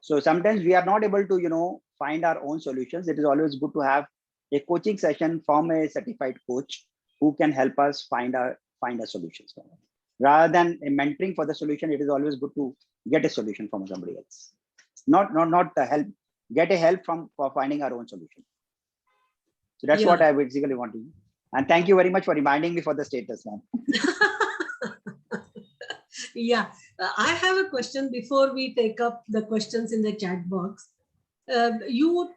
So sometimes we are not able to find our own solutions. It is always good to have a coaching session from a certified coach who can help us find a solutions. Rather than a mentoring for the solution, it is always good to get a solution from somebody else. Not get a help for finding our own solution. So that's what I basically want to do. And thank you very much for reminding me for the status, ma'am. Yeah, I have a question before we take up the questions in the chat box. In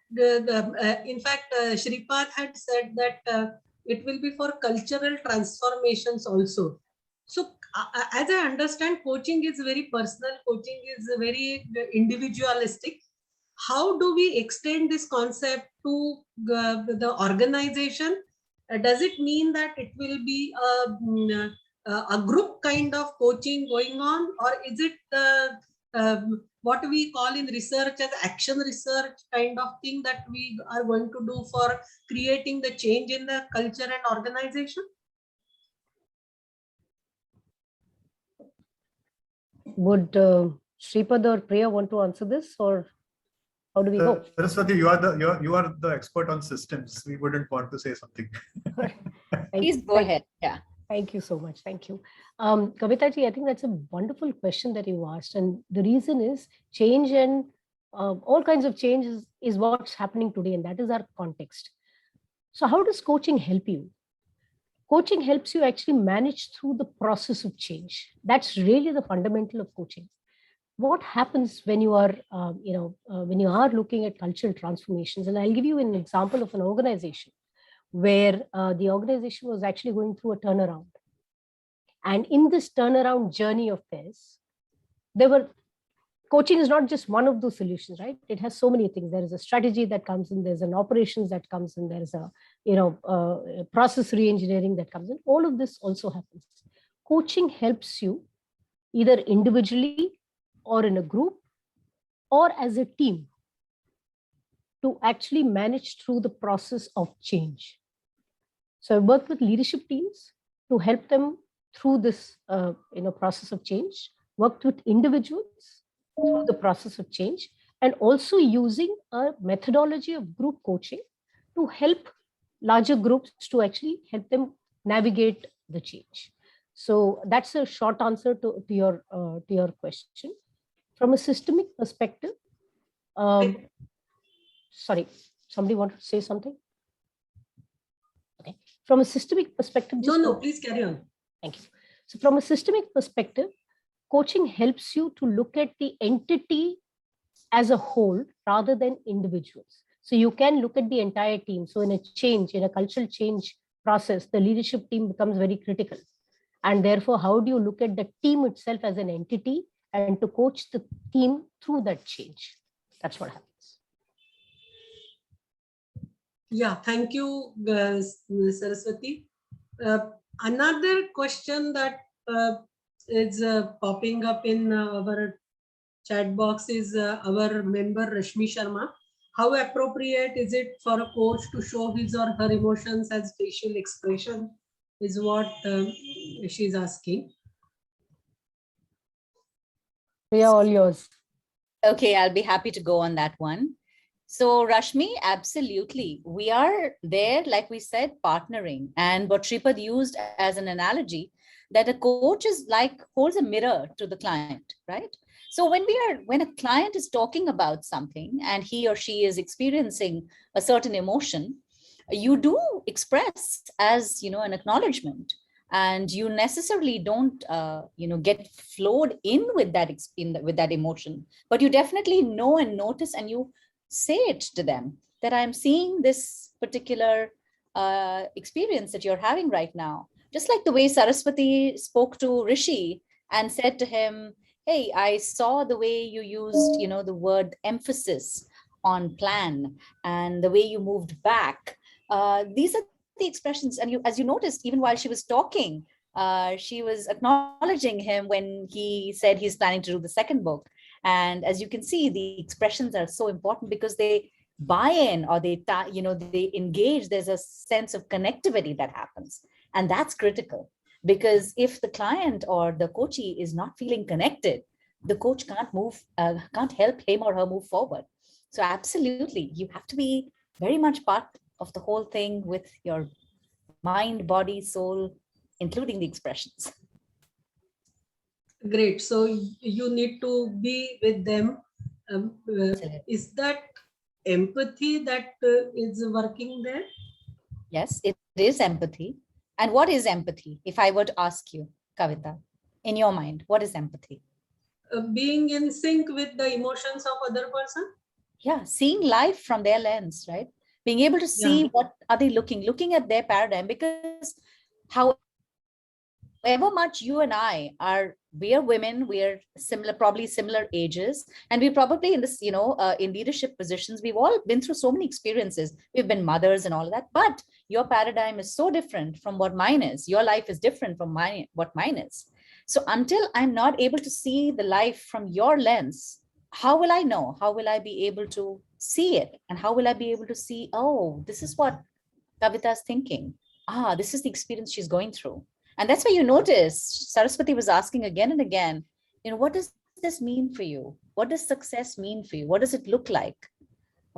fact, Shripad had said that it will be for cultural transformations also. So as I understand, coaching is very personal, coaching is very individualistic. How do we extend this concept to the organization? Does it mean that it will be a group kind of coaching going on, or is it what we call in research as action research kind of thing that we are going to do for creating the change in the culture and organization? Would Shripad or Priya want to answer this, or how do we go? Saraswati, you are the expert on systems. We wouldn't want to say something. Please go ahead. Yeah. Thank you so much. Thank you. Kavita ji, I think that's a wonderful question that you asked. And the reason is change, and all kinds of change is what's happening today. And that is our context. So how does coaching help you? Coaching helps you actually manage through the process of change. That's really the fundamental of coaching. What happens when you are, when you are looking at cultural transformations? And I'll give you an example of an organization where the organization was actually going through a turnaround. And in this turnaround journey of theirs, there were coaching is not just one of those solutions, right? It has so many things. There is a strategy that comes in, there's an operations that comes in, there's a, process re-engineering that comes in. All of this also happens. Coaching helps you either individually or in a group or as a team to actually manage through the process of change. So I worked with leadership teams to help them through this process of change, worked with individuals through the process of change, and also using a methodology of group coaching to help larger groups to actually help them navigate the change. So that's a short answer to your question. From a systemic perspective, sorry, somebody wanted to say something? Okay. From a systemic perspective. No, please carry on. Thank you. So from a systemic perspective, coaching helps you to look at the entity as a whole rather than individuals. So you can look at the entire team. So in a cultural change process, the leadership team becomes very critical. And therefore, how do you look at the team itself as an entity and to coach the team through that change? That's what happens. Yeah, thank you, Saraswati. Another question that is popping up in our chat box is our member Rashmi Sharma. How appropriate is it for a coach to show his or her emotions as facial expression is what she's asking. We are all yours. Okay, I'll be happy to go on that one. So Rashmi, absolutely. We are there, like we said, partnering. And what Shripad used as an analogy, that a coach is like holds a mirror to the client, right? So when a client is talking about something and he or she is experiencing a certain emotion, you do express as, an acknowledgement, and you necessarily don't, get flowed in with that emotion, but you definitely know and notice, and you say it to them that I'm seeing this particular experience that you're having right now. Just like the way Saraswati spoke to Rishi and said to him, hey, I saw the way you used, the word emphasis on plan and the way you moved back. These are the expressions. And as you noticed, even while she was talking, she was acknowledging him when he said he's planning to do the second book. And as you can see, the expressions are so important because they buy in, or they engage. There's a sense of connectivity that happens. And that's critical, because if the client or the coachee is not feeling connected, the coach can't help him or her move forward. So absolutely, you have to be very much part of the whole thing with your mind, body, soul, including the expressions. Great. So you need to be with them. Is that empathy that is working there? Yes, it is empathy. And what is empathy? If I were to ask you, Kavita, in your mind, what is empathy? Being in sync with the emotions of other person. Yeah, seeing life from their lens, right? Being able to see what are they looking at their paradigm, because however much you and I are, we are women, we are probably similar ages, and we probably in this, in leadership positions, we've all been through so many experiences. We've been mothers and all of that, but your paradigm is so different from what mine is. Your life is different from what mine is. So until I'm not able to see the life from your lens, how will I know? How will I be able to see it? And how will I be able to see, oh, this is what Kavita is thinking. This is the experience she's going through. And that's why you notice Saraswati was asking again and again, what does this mean for you? What does success mean for you? What does it look like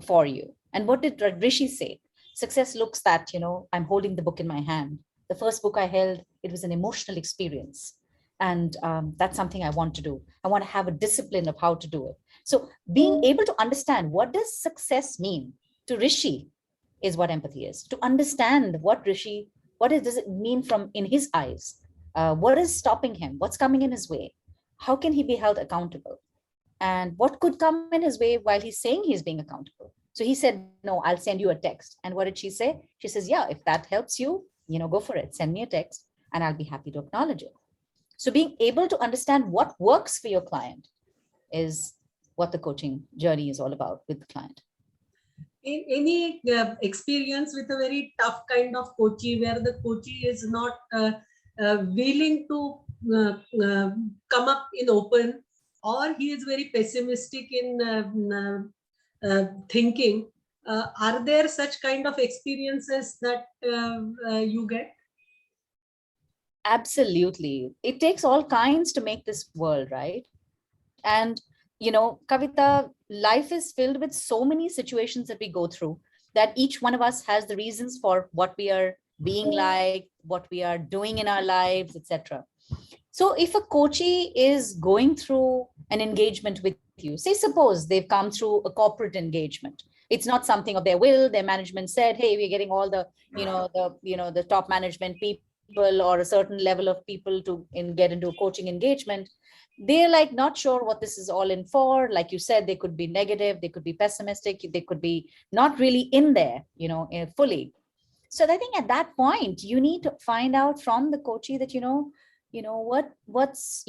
for you? And what did Rishi say? Success looks that, I'm holding the book in my hand. The first book I held, it was an emotional experience. And that's something I want to do. I want to have a discipline of how to do it. So being able to understand what does success mean to Rishi is what empathy is. To understand what Rishi, does it mean from in his eyes? What is stopping him? What's coming in his way? How can he be held accountable? And what could come in his way while he's saying he's being accountable? So he said, no, I'll send you a text. And what did she say? She says, yeah, if that helps you, go for it. Send me a text and I'll be happy to acknowledge it. So being able to understand what works for your client is what the coaching journey is all about with the client. In any experience with a very tough kind of coachee, where the coachee is not willing to come up in open, or he is very pessimistic in thinking, are there such kind of experiences that you get? Absolutely. It takes all kinds to make this world, right? And, you know, Kavita, life is filled with so many situations that we go through, that each one of us has the reasons for what we are being like, what we are doing in our lives, etc. So if a coachee is going through an engagement with you, say, suppose they've come through a corporate engagement, it's not something of their will, their management said, hey, we're getting all the, the top management people or a certain level of people to get into a coaching engagement. They're like not sure what this is all in for. Like you said, they could be negative, they could be pessimistic, they could be not really in there, fully. So I think at that point, you need to find out from the coachee that, what's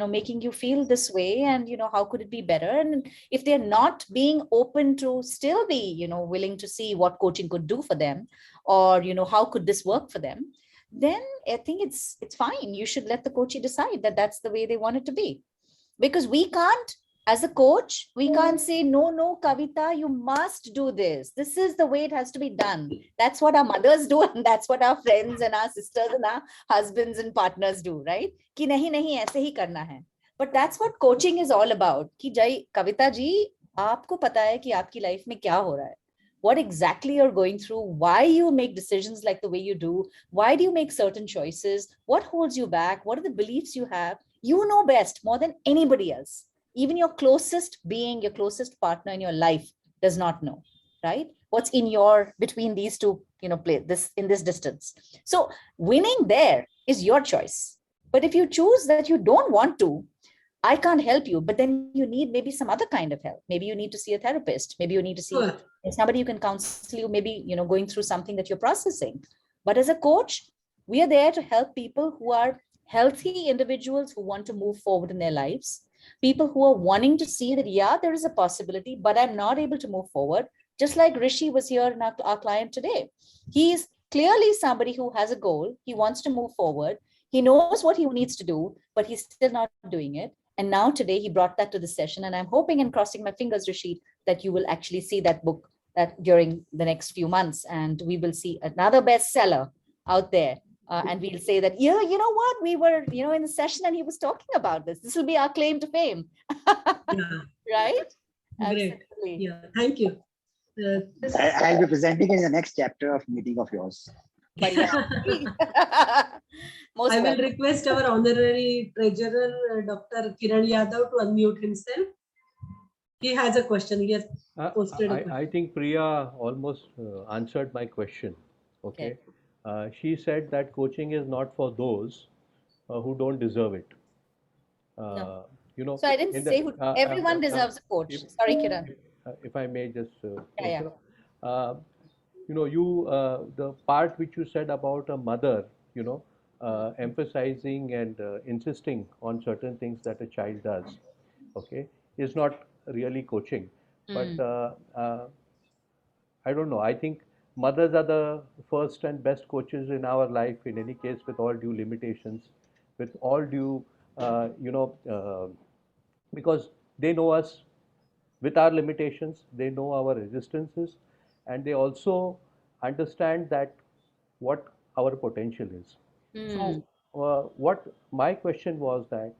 making you feel this way, and, how could it be better? And if they're not being open to still be, willing to see what coaching could do for them, or, how could this work for them, then I think it's fine. You should let the coachee decide that that's the way they want it to be. Because we can't, as a coach, we can't say, no, Kavita, you must do this. This is the way it has to be done. That's what our mothers do, and that's what our friends and our sisters and our husbands and partners do, right? Ki nahi, aise hi karna hai. But that's what coaching is all about. Ki jai, Kavita ji, aapko pata hai ki aapki life mein kya ho raha hai. What exactly you're going through, why you make decisions like the way you do, why do you make certain choices, what holds you back, what are the beliefs you have? You know best, more than anybody else. Even your closest being, your closest partner in your life does not know, right? What's in between these two, play this in this distance. So winning there is your choice. But if you choose that you don't want to, I can't help you, but then you need maybe some other kind of help. Maybe you need to see a therapist. Maybe you need to see somebody who can counsel you, maybe, going through something that you're processing. But as a coach, we are there to help people who are healthy individuals who want to move forward in their lives. People who are wanting to see that, yeah, there is a possibility, but I'm not able to move forward. Just like Rishi was here in our client today. He's clearly somebody who has a goal. He wants to move forward. He knows what he needs to do, but he's still not doing it. And now today he brought that to the session. And I'm hoping and crossing my fingers, Rishi, that you will actually see that book that during the next few months. And we will see another bestseller out there. And we'll say that, yeah, you know what, we were, in the session and he was talking about this. This will be our claim to fame. Right? Great. Absolutely. Yeah, thank you. I'll be presenting in the next chapter of meeting of yours. But yeah. I will request our honorary treasurer, Dr. Kiran Yadav, to unmute himself. He has a question. He has posted a question. I think Priya almost answered my question. Okay. She said that coaching is not for those who don't deserve it. No. So I didn't say everyone deserves a coach. Sorry, Kiran. If I may just, the part which you said about a mother, emphasizing and insisting on certain things that a child does, okay, is not really coaching. But I don't know. I think mothers are the first and best coaches in our life, in any case, with all due limitations, with all due, because they know us with our limitations, they know our resistances, and they also understand that what our potential is. So what my question was that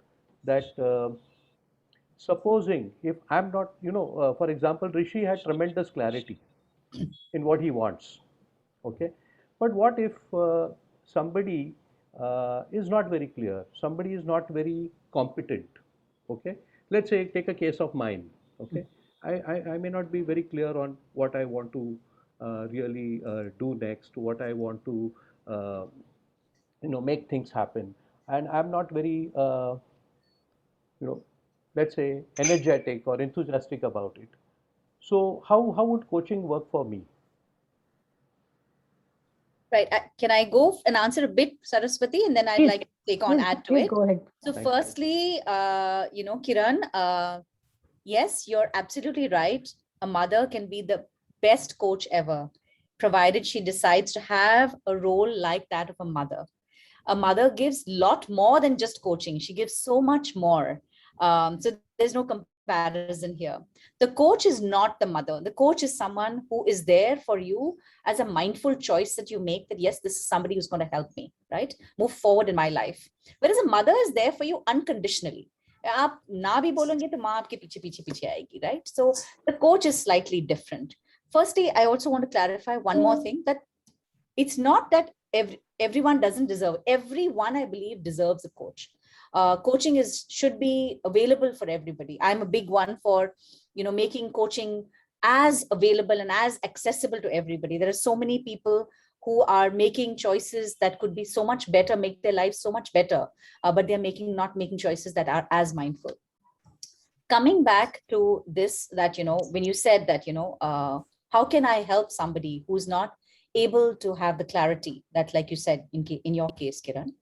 supposing if I'm not, for example, Rishi had tremendous clarity in what he wants, okay, but what if somebody is not very clear, somebody is not very competent, okay, let's say take a case of mine, okay, I may not be very clear on what I want to really do next, what I want to make things happen, and I'm not very let's say energetic or enthusiastic about it. So how would coaching work for me? Right. Can I go and answer a bit, Saraswati, and then I'd like to add to it. Go ahead. So firstly, Kiran, yes, you're absolutely right. A mother can be the best coach ever, provided she decides to have a role like that of a mother. A mother gives a lot more than just coaching. She gives so much more. So there's no comparison here. The coach is not the mother. The coach is someone who is there for you as a mindful choice that you make, that yes, this is somebody who's going to help me, right? Move forward in my life. Whereas a mother is there for you unconditionally. आप ना भी बोलोगे तो माँ आपके पीछे पीछे पीछे आएगी, right? So the coach is slightly different. Firstly, I also want to clarify one more thing, that it's not that everyone doesn't deserve. Everyone, I believe, deserves a coach. Coaching should be available for everybody. I'm a big one for, making coaching as available and as accessible to everybody. There are so many people who are making choices that could be so much better, make their lives so much better, but they're not making choices that are as mindful. Coming back to this, that, when you said that, how can I help somebody who's not able to have the clarity that, like you said, in your case, Kiran,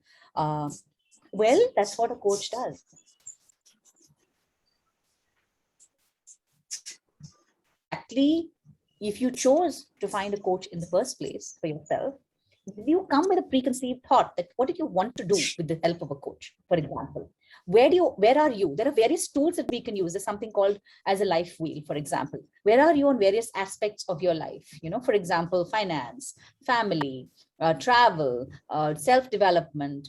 well, that's what a coach does. Actually, if you chose to find a coach in the first place for yourself, you come with a preconceived thought that what do you want to do with the help of a coach, for example? Where are you? There are various tools that we can use. There's something called as a life wheel, for example. Where are you on various aspects of your life? For example, finance, family, travel, self-development,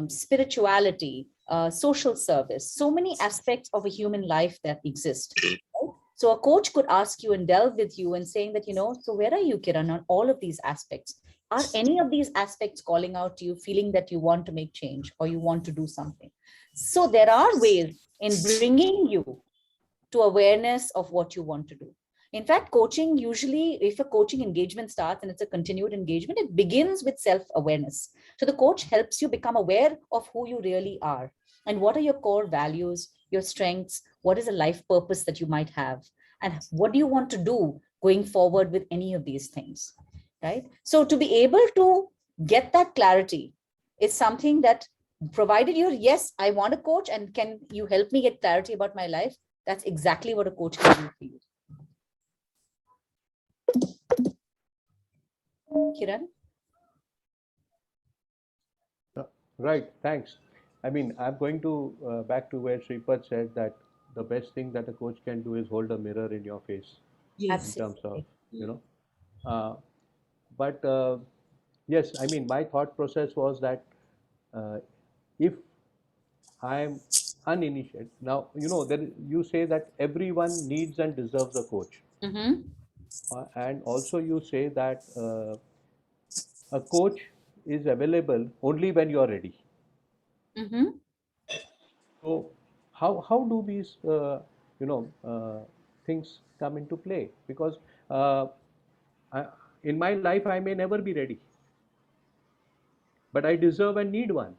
spirituality, social service, so many aspects of a human life that exist. Right? So a coach could ask you and delve with you and saying that, so where are you, Kiran, on all of these aspects? Are any of these aspects calling out to you, feeling that you want to make change or you want to do something? So there are ways in bringing you to awareness of what you want to do. In fact, coaching, usually if a coaching engagement starts and it's a continued engagement, it begins with self-awareness. So the coach helps you become aware of who you really are and what are your core values, your strengths, what is a life purpose that you might have, and what do you want to do going forward with any of these things, right? So to be able to get that clarity is something that, provided yes, I want a coach and can you help me get clarity about my life, that's exactly what a coach can do for you. Kiran? Right, thanks. I mean, I'm going to back to where Shripad said that the best thing that a coach can do is hold a mirror in your face. Yes. In terms of, but yes, I mean, my thought process was that if I'm uninitiated, now, you say that everyone needs and deserves a coach. Mm-hmm. And also you say that a coach is available only when you're ready. Mm-hmm. So how do these things come into play? Because in my life I may never be ready, but I deserve and need one.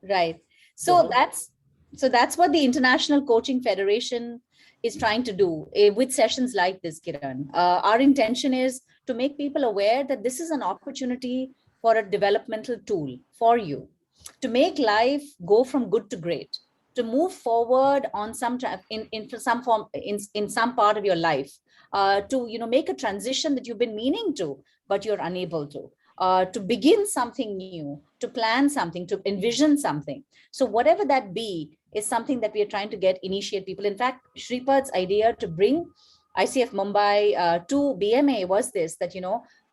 Right. So that's what the International Coaching Federation is trying to do with sessions like this, Kiran. Our intention is to make people aware that this is an opportunity for a developmental tool for you to make life go from good to great, to move forward on some in some form in some part of your life, to make a transition that you've been meaning to, but you're unable to begin something new, to plan something, to envision something. So whatever that be is something that we are trying to initiate people. In fact, Shripad's idea to bring ICF Mumbai to BMA was this, that,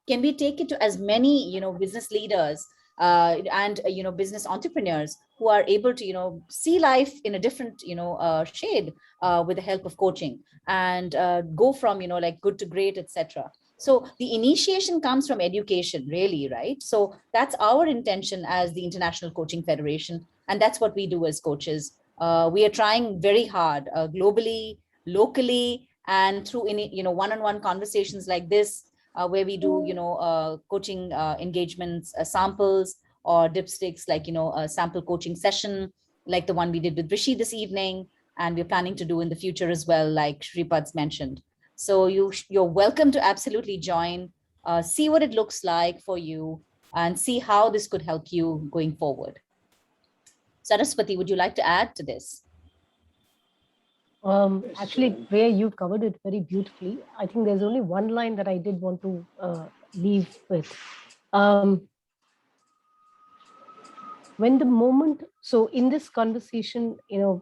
can we take it to as many, business leaders and, business entrepreneurs who are able to, see life in a different, shade with the help of coaching and go from, like good to great, etc. So the initiation comes from education, really, right? So that's our intention as the International Coaching Federation. And that's what we do as coaches. We are trying very hard globally, locally, and through one-on-one conversations like this, where we do, coaching engagements, samples or dipsticks, like, a sample coaching session, like the one we did with Rishi this evening. And we're planning to do in the future as well, like Shripad's mentioned. So you're welcome to absolutely join, see what it looks like for you, and see how this could help you going forward. Saraswati, would you like to add to this? Actually, Priya, you've covered it very beautifully. I think there's only one line that I did want to leave with. When the moment, so in this conversation, there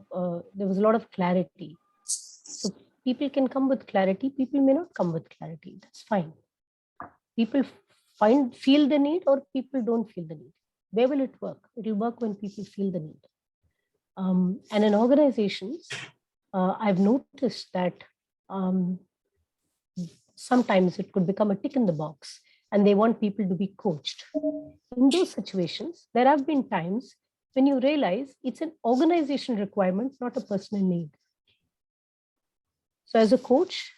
was a lot of clarity. So people can come with clarity, people may not come with clarity. That's fine. People feel the need, or people don't feel the need. Where will it work? It will work when people feel the need. And in organizations, I've noticed that sometimes it could become a tick in the box and they want people to be coached. In those situations, there have been times when you realize it's an organization requirement, not a personal need. So as a coach,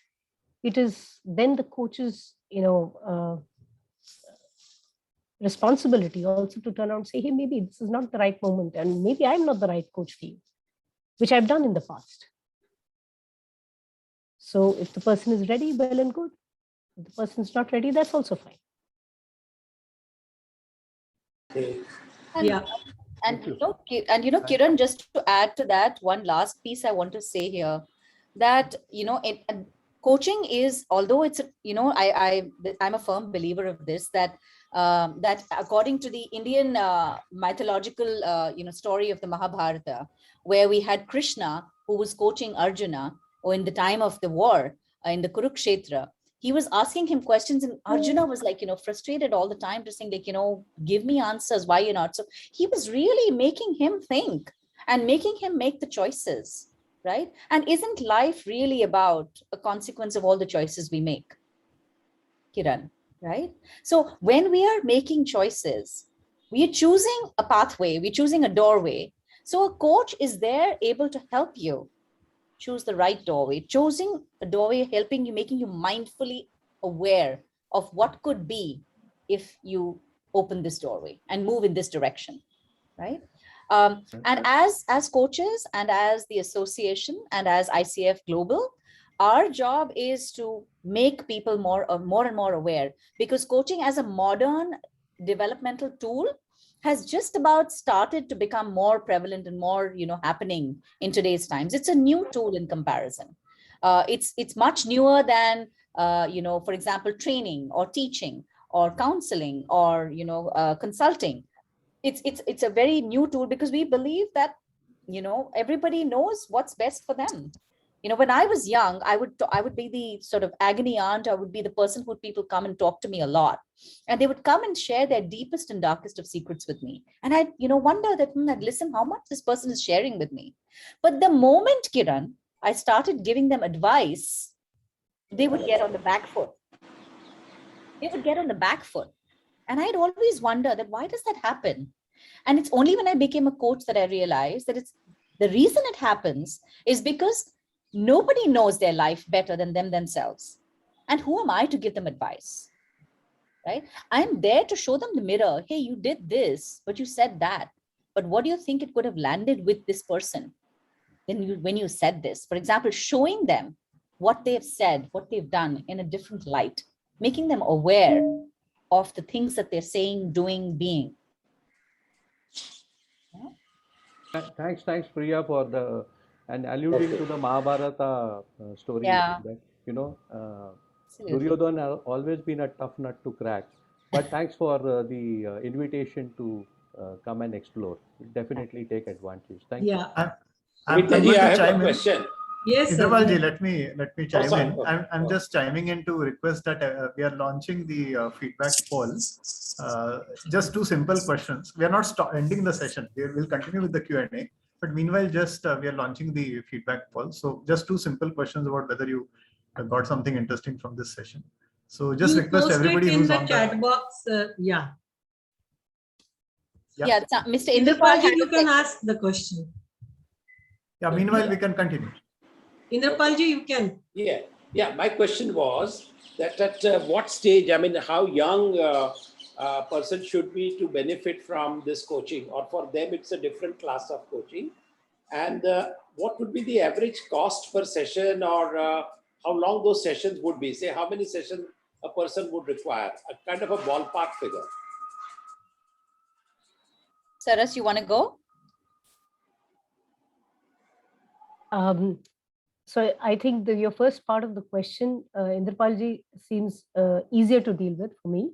it is then the coach's, responsibility also to turn around and say, hey, maybe this is not the right moment, and maybe I'm not the right coach for you, which I've done in the past. So if the person is ready, well and good. If the person's not ready, that's also fine. Yeah. And Kiran, just to add to that, one last piece I want to say here, that coaching is, although it's I'm a firm believer of this, that that according to the Indian mythological story of the Mahabharata, where we had Krishna who was coaching Arjuna, or in the time of the war in the Kurukshetra, he was asking him questions, and Arjuna was like, frustrated all the time, just saying like, give me answers, why you're not. So he was really making him think and making him make the choices, right? And isn't life really about a consequence of all the choices we make, Kiran, right? So when we are making choices, we are choosing a pathway, we're choosing a doorway. So a coach is there able to help you choose the right doorway, choosing a doorway, helping you, making you mindfully aware of what could be if you open this doorway and move in this direction, right? And as coaches and as the association and as ICF Global, our job is to make people more and more aware, because coaching as a modern developmental tool has just about started to become more prevalent and more, happening in today's times. It's a new tool in comparison. It's much newer than, for example, training or teaching or counseling or, consulting. It's a very new tool, because we believe that, everybody knows what's best for them. When I was young, I would be the sort of agony aunt. I would be the person who people come and talk to me a lot, and they would come and share their deepest and darkest of secrets with me. And I'd, wonder that, I'd listen how much this person is sharing with me. But the moment, Kiran, I started giving them advice, they would get on the back foot. And I'd always wonder that, why does that happen? And it's only when I became a coach that I realized that it's the reason it happens is because nobody knows their life better than them themselves. And who am I to give them advice, right? I'm there to show them the mirror. Hey, you did this, but you said that. But what do you think it could have landed with this person when you said this? For example, showing them what they've said, what they've done in a different light, making them aware of the things that they're saying, doing, being. Thanks, Priya, for and alluding to the Mahabharata story. Yeah. That, Duryodhana has always been a tough nut to crack. But thanks for the invitation to come and explore. We'll definitely take advantage. Thank you. I'm going to have chime a in. question. Yes, Indrapalji, let me chime sorry. in. I'm just chiming in to request that we are launching the feedback poll. Just two simple questions. We are not ending the session. We will continue with the Q&A. But meanwhile, just we are launching the feedback poll. So just two simple questions about whether you got something interesting from this session. So just request everybody who's on the chat box. Yeah, Mr. Indrapalji, you can ask the question. Yeah, meanwhile, we can continue. Indrapalji, you can. Yeah. My question was that at what stage, how young a person should be to benefit from this coaching, or for them, it's a different class of coaching. And what would be the average cost per session, or how long those sessions would be? Say, how many sessions a person would require? A kind of a ballpark figure. Saras, you want to go? So I think your first part of the question, Indrapalji, seems easier to deal with for me.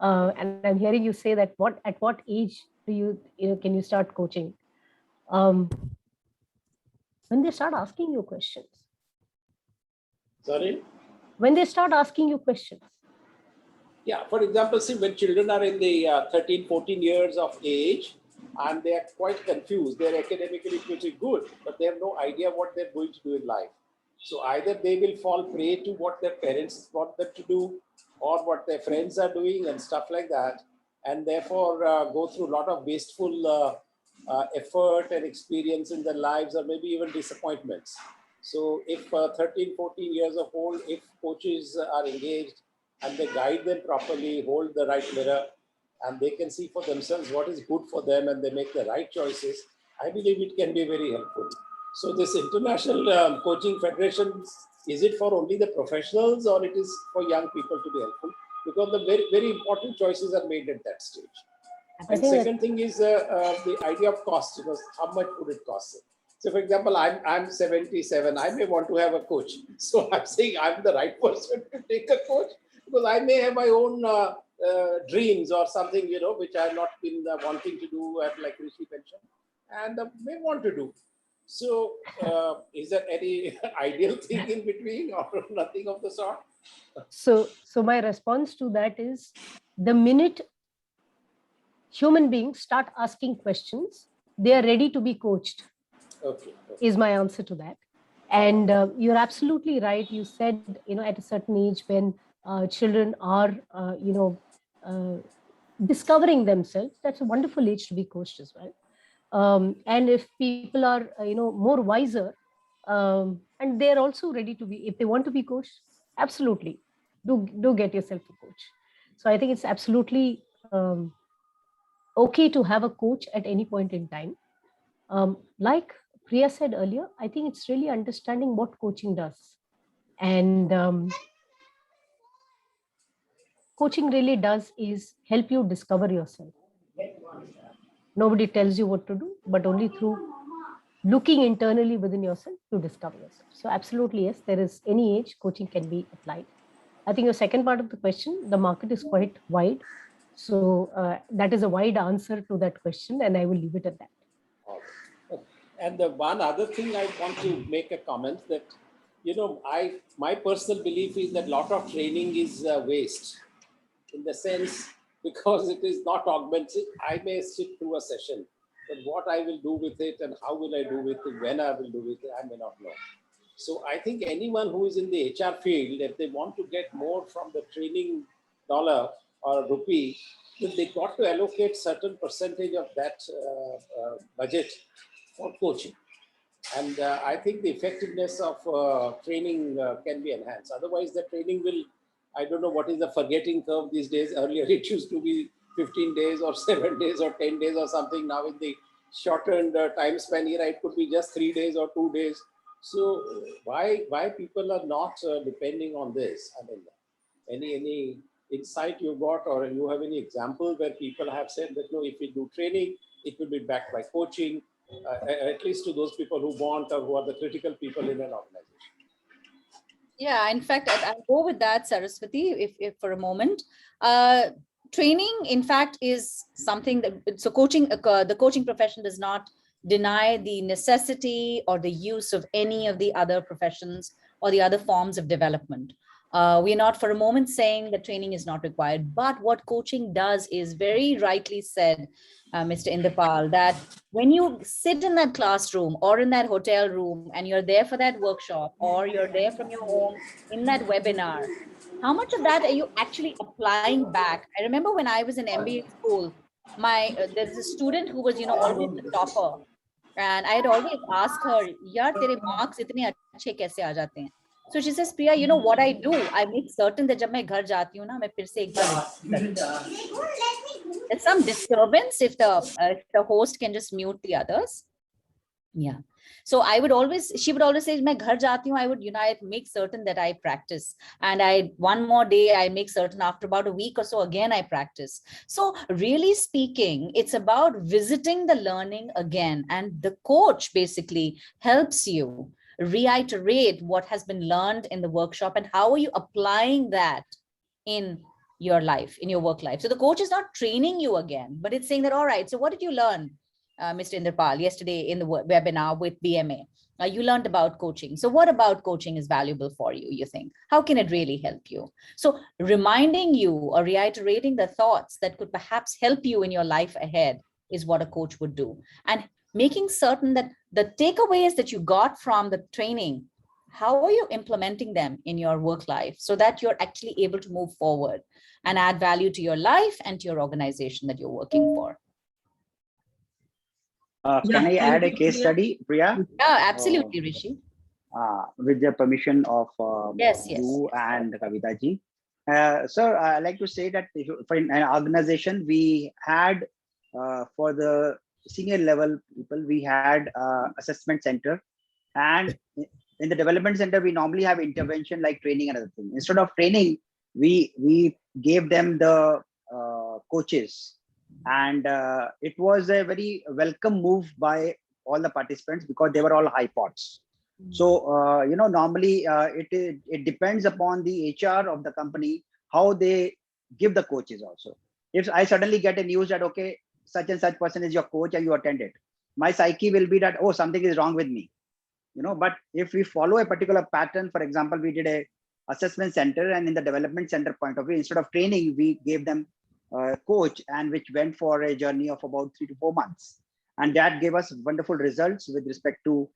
And I'm hearing you say that at what age do can you start coaching? When they start asking you questions. Sorry? When they start asking you questions. Yeah, for example, see, when children are in the 13, 14 years of age, and they are quite confused, they're academically pretty good, but they have no idea what they're going to do in life. So either they will fall prey to what their parents want them to do, or what their friends are doing and stuff like that, and therefore go through a lot of wasteful effort and experience in their lives, or maybe even disappointments. So if 13, 14 years of old, if coaches are engaged and they guide them properly, hold the right mirror, and they can see for themselves what is good for them and they make the right choices, I believe it can be very helpful. So this International Coaching Federation, is it for only the professionals or it is for young people to be helpful? Because the very, very important choices are made at that stage. And second thing is the idea of cost, because how much would it cost? So for example, I'm 77, I may want to have a coach. So I'm saying I'm the right person to take a coach, because I may have my own dreams or something, which I have not been wanting to do at like Rishi Pension, and may want to do. So is there any ideal thing in between or nothing of the sort? So my response to that is, the minute human beings start asking questions, they are ready to be coached. Okay. Is my answer to that. And you're absolutely right. You said, at a certain age when children are, discovering themselves, that's a wonderful age to be coached as well. And if people are, more wiser, and they're also ready to be, if they want to be coached, absolutely, do get yourself a coach. So I think it's absolutely okay to have a coach at any point in time. Like Priya said earlier, I think it's really understanding what coaching does. And coaching really does is help you discover yourself. Nobody tells you what to do, but only through looking internally within yourself to discover yourself. So absolutely, yes, there is any age coaching can be applied. I think your second part of the question, the market is quite wide. So that is a wide answer to that question, and I will leave it at that. And the one other thing I want to make a comment that, my personal belief is that a lot of training is waste, in the sense, because it is not augmented. I may sit through a session, but what I will do with it and how will I do with it, when I will do with it, I may not know. So I think anyone who is in the HR field, if they want to get more from the training dollar or rupee, then they got to allocate certain percentage of that budget for coaching. And I think the effectiveness of training can be enhanced. Otherwise, the training will, I don't know what is the forgetting curve these days. Earlier, it used to be 15 days or 7 days or 10 days or something. Now, in the shortened time span era, it could be just 3 days or 2 days. So why people are not depending on this? I mean, any insight you got, or you have any example where people have said that, no, if we do training, it will be backed by coaching, at least to those people who want or who are the critical people in an organization. Yeah, in fact, I'll go with that, Saraswati, if for a moment. Training, in fact, is something that, so coaching, the coaching profession does not deny the necessity or the use of any of the other professions or the other forms of development. We're not for a moment saying that training is not required, but what coaching does is very rightly said, Mr. Inderpal, that when you sit in that classroom or in that hotel room and you're there for that workshop, or you're there from your home in that webinar, how much of that are you actually applying back? I remember when I was in MBA school, there's a student who was, always the topper. And I had always asked her, yaar, tere marks itne achhe kaise aa jate hain? So she says, Priya, what I do? I make certain that jab main ghar jati hu na, main phir se ek baar there's some disturbance if the host can just mute the others. Yeah. So she would always say, main ghar jati hu, I would, I make certain that I practice. And one more day, I make certain after about a week or so, again, I practice. So really speaking, it's about visiting the learning again. And the coach basically helps you reiterate what has been learned in the workshop, and how are you applying that in your life, in your work life. So the coach is not training you again, but it's saying that, all right, so what did you learn, Mr. Inderpal, yesterday in the webinar with BMA? You learned about coaching. So what about coaching is valuable for you, you think? How can it really help you? So reminding you or reiterating the thoughts that could perhaps help you in your life ahead is what a coach would do. And making certain that the takeaways that you got from the training, how are you implementing them in your work life so that you're actually able to move forward and add value to your life and to your organization that you're working for? Can I add a case study, Priya? Yeah, absolutely, Rishi. With the permission of yes. you and Kavita ji. Sir, I like to say that for an organization, we had for the senior level people, we had assessment center, and in the development center, we normally have intervention like training and other things. Instead of training, we gave them the coaches, and it was a very welcome move by all the participants because they were all high pots. So normally it depends upon the HR of the company how they give the coaches also. If I suddenly get a news that okay, such and such person is your coach and you attended, my psyche will be that, oh, something is wrong with me. But if we follow a particular pattern, for example, we did a assessment center, and in the development center point of view, instead of training, we gave them a coach, and which went for a journey of about 3 to 4 months, and that gave us wonderful results with respect to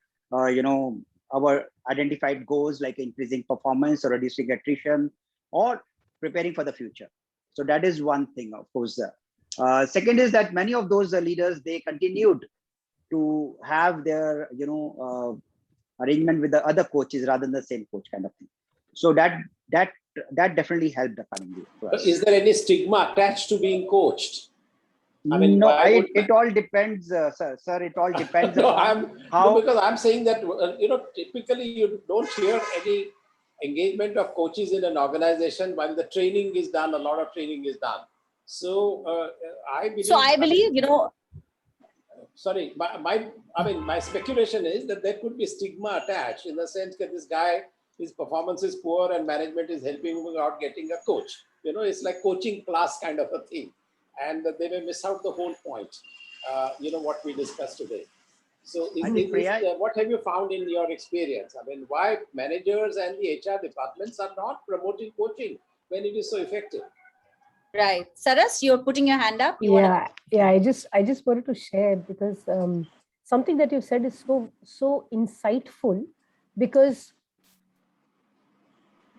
our identified goals like increasing performance or reducing attrition or preparing for the future. So that is one thing, of course. Second is that many of those leaders, they continued to have their arrangement with the other coaches rather than the same coach kind of thing. So that definitely helped the coming year. Is there any stigma attached to being coached? I mean, no, it all depends, sir. It all depends upon how. No, because I'm saying that typically you don't hear any engagement of coaches in an organization when the training is done. A lot of training is done. So I believe. Sorry, my speculation is that there could be stigma attached in the sense that this guy, his performance is poor and management is helping him out getting a coach. It's like coaching class kind of a thing. And they may miss out the whole point, what we discussed today. So what have you found in your experience? I mean, why managers and the HR departments are not promoting coaching when it is so effective? Right. Saras, you're putting your hand up. I just wanted to share because something that you said is so insightful, because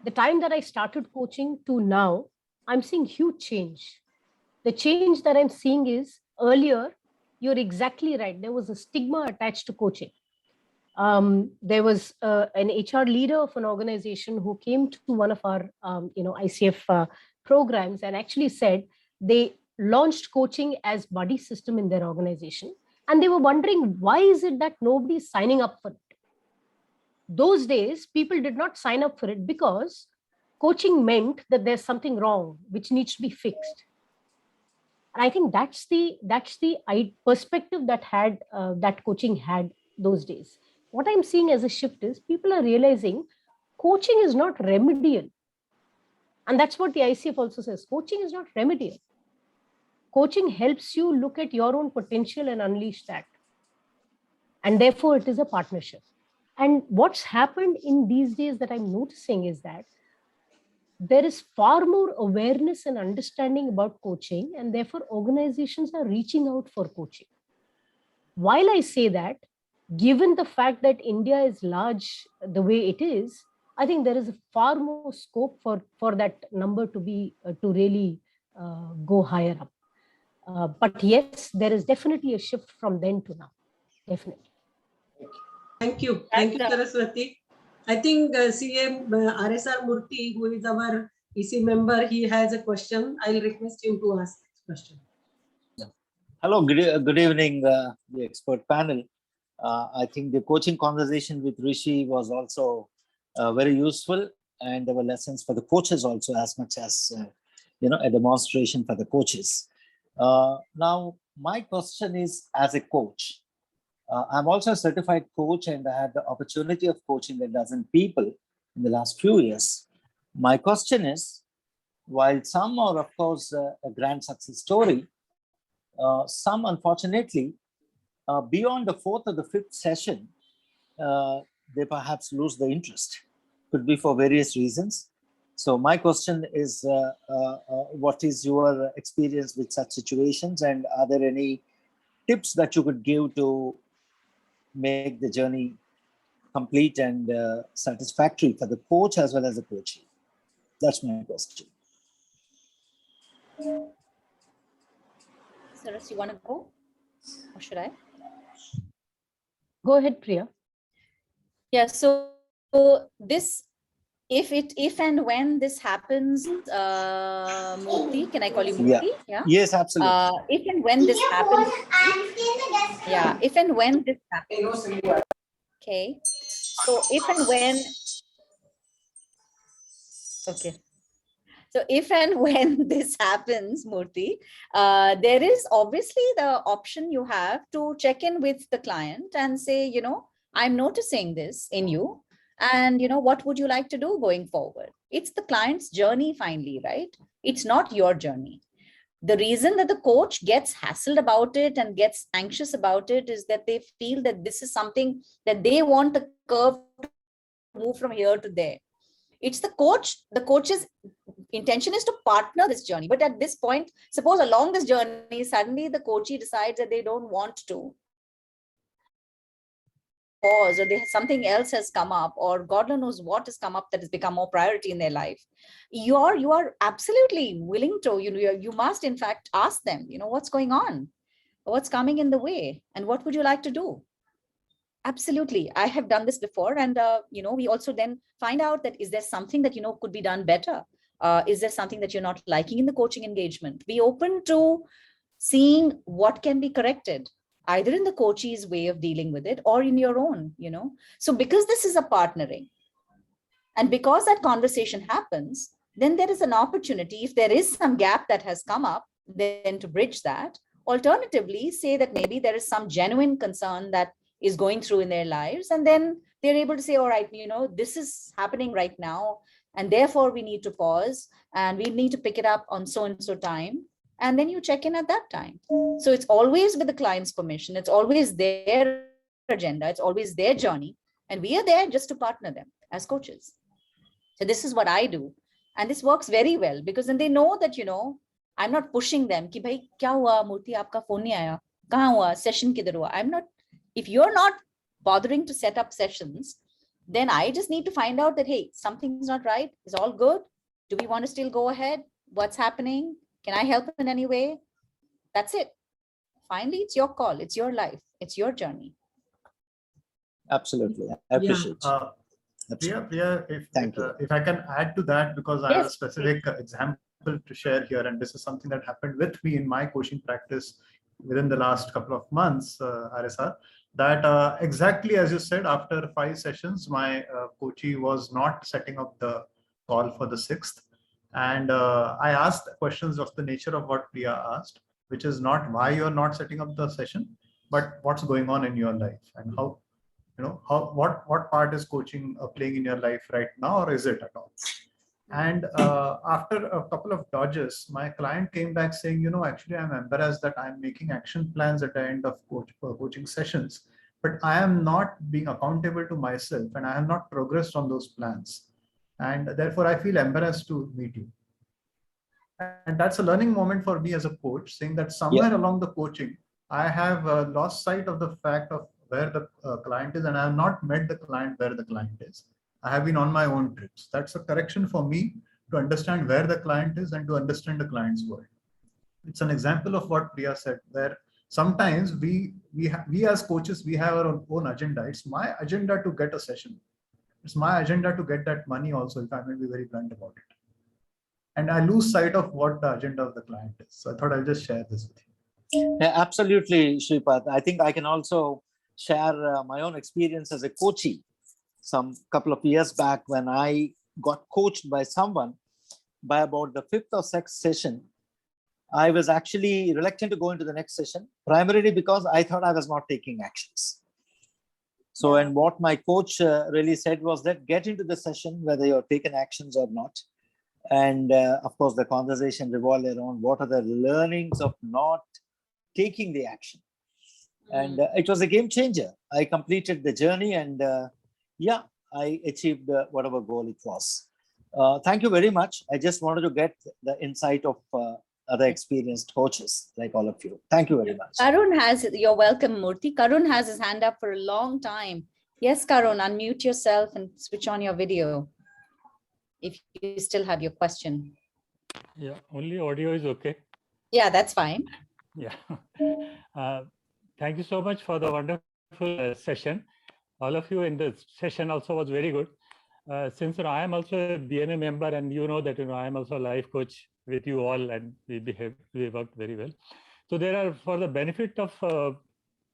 the time that I started coaching to now, I'm seeing huge change. The change that I'm seeing is earlier, you're exactly right. There was a stigma attached to coaching. There was an HR leader of an organization who came to one of our, ICF programs and actually said they launched coaching as buddy system in their organization. And they were wondering, why is it that nobody's signing up for it? Those days, people did not sign up for it because coaching meant that there's something wrong, which needs to be fixed. And I think that's the perspective that coaching had those days. What I'm seeing as a shift is people are realizing coaching is not remedial. And that's what the ICF also says. Coaching is not remedial. Coaching helps you look at your own potential and unleash that. And therefore, it is a partnership. And what's happened in these days that I'm noticing is that there is far more awareness and understanding about coaching, and therefore organizations are reaching out for coaching. While I say that, given the fact that India is large the way it is, I think there is far more scope for that number to be to really go higher up. But yes, there is definitely a shift from then to now. Definitely. Thank you, Saraswati. I think CM RSR Murthy, who is our EC member, he has a question. I'll request him to ask this question. Hello, good evening, the expert panel. I think the coaching conversation with Rishi was also very useful, and there were lessons for the coaches also as much as a demonstration for the coaches. Now, my question is, as a coach, I'm also a certified coach, and I had the opportunity of coaching a dozen people in the last few years. My question is, while some are, of course, a grand success story, some, unfortunately, beyond the 4th or the 5th session, they perhaps lose the interest. Could be for various reasons. So my question is, what is your experience with such situations, and are there any tips that you could give to make the journey complete and satisfactory for the coach as well as the coachee? That's my question. Saras, you want to go, or should I? Go ahead, Priya. Yeah, so this, if and when this happens, Murthy, can I call you Murthy? Yeah. Yes, absolutely. If and when this happens, yeah, if and when this happens, okay. So if and when, okay. So if and when this happens, Murthy, there is obviously the option you have to check in with the client and say, you know, I'm noticing this in you, and you know, what would you like to do going forward? It's the client's journey finally, right? It's not your journey. The reason that the coach gets hassled about it and gets anxious about it is that they feel that this is something that they want the curve to move from here to there. It's the coach's intention is to partner this journey. But at this point, suppose along this journey, suddenly the coachee decides that they don't want to pause, or something else has come up, or God knows what has come up that has become more priority in their life. You are absolutely willing to, you know, you must in fact ask them, you know, what's going on, what's coming in the way, and what would you like to do? Absolutely. I have done this before. And, you know, we also then find out that, is there something that, you know, could be done better? Is there something that you're not liking in the coaching engagement? Be open to seeing what can be corrected, either in the coachee's way of dealing with it or in your own, you know. So because this is a partnering, and because that conversation happens, then there is an opportunity, if there is some gap that has come up, then to bridge that. Alternatively, say that maybe there is some genuine concern that is going through in their lives, and then they're able to say, all right, you know, this is happening right now, and therefore we need to pause and we need to pick it up on so and so time, and then you check in at that time. So it's always with the client's permission, it's always their agenda, it's always their journey, and we are there just to partner them as coaches. So this is what I do, and this works very well, because then they know that, you know, I'm not pushing them ki bhai kya hua Murthy, aapka phone nahi aaya, kahan hua, session kidhar hua. I'm not, if you're not bothering to set up sessions, then I just need to find out that, hey, something's not right. Is all good? Do we want to still go ahead? What's happening? Can I help in any way? That's it. Finally, it's your call. It's your life. It's your journey. Absolutely. I appreciate it. Priya, if I can add to that, because I have a specific example to share here, and this is something that happened with me in my coaching practice within the last couple of months, RSR, that exactly as you said, after 5 sessions, my coachee was not setting up the call for the 6th. And I asked questions of the nature of what Priya asked, which is not why you're not setting up the session, but what's going on in your life, and how, you know, what part is coaching playing in your life right now, or is it at all? And after a couple of dodges, my client came back saying, you know, actually, I'm embarrassed that I'm making action plans at the end of coaching sessions, but I am not being accountable to myself, and I have not progressed on those plans. And therefore, I feel embarrassed to meet you. And that's a learning moment for me as a coach, saying that somewhere along the coaching, I have lost sight of the fact of where the client is, and I have not met the client where the client is. I have been on my own trips. That's a correction for me to understand where the client is and to understand the client's world. It's an example of what Priya said, where sometimes we as coaches, we have our own agenda. It's my agenda to get a session. It's my agenda to get that money also, if I may be very blunt about it. And I lose sight of what the agenda of the client is. So I thought I'll just share this with you. Yeah, absolutely, Shripad. I think I can also share my own experience as a coachee. Some couple of years back, when I got coached by someone, by about the 5th or 6th session, I was actually reluctant to go into the next session, primarily because I thought I was not taking actions. So, and what my coach really said was that get into the session, whether you're taking actions or not. And of course, the conversation revolved around what are the learnings of not taking the action. And it was a game changer. I completed the journey and yeah, I achieved whatever goal it was. Thank you very much. I just wanted to get the insight of other experienced coaches like all of you. Thank you very much. Karun has, you're welcome, Murthy. Karun has his hand up for a long time. Yes, Karun, unmute yourself and switch on your video if you still have your question. Yeah, only audio is okay. Yeah, that's fine. Yeah. Thank you so much for the wonderful session. All of you in the session also was very good. Since I am also a BMA member, and you know that I am also a life coach with you all, and we worked very well. So there are, for the benefit of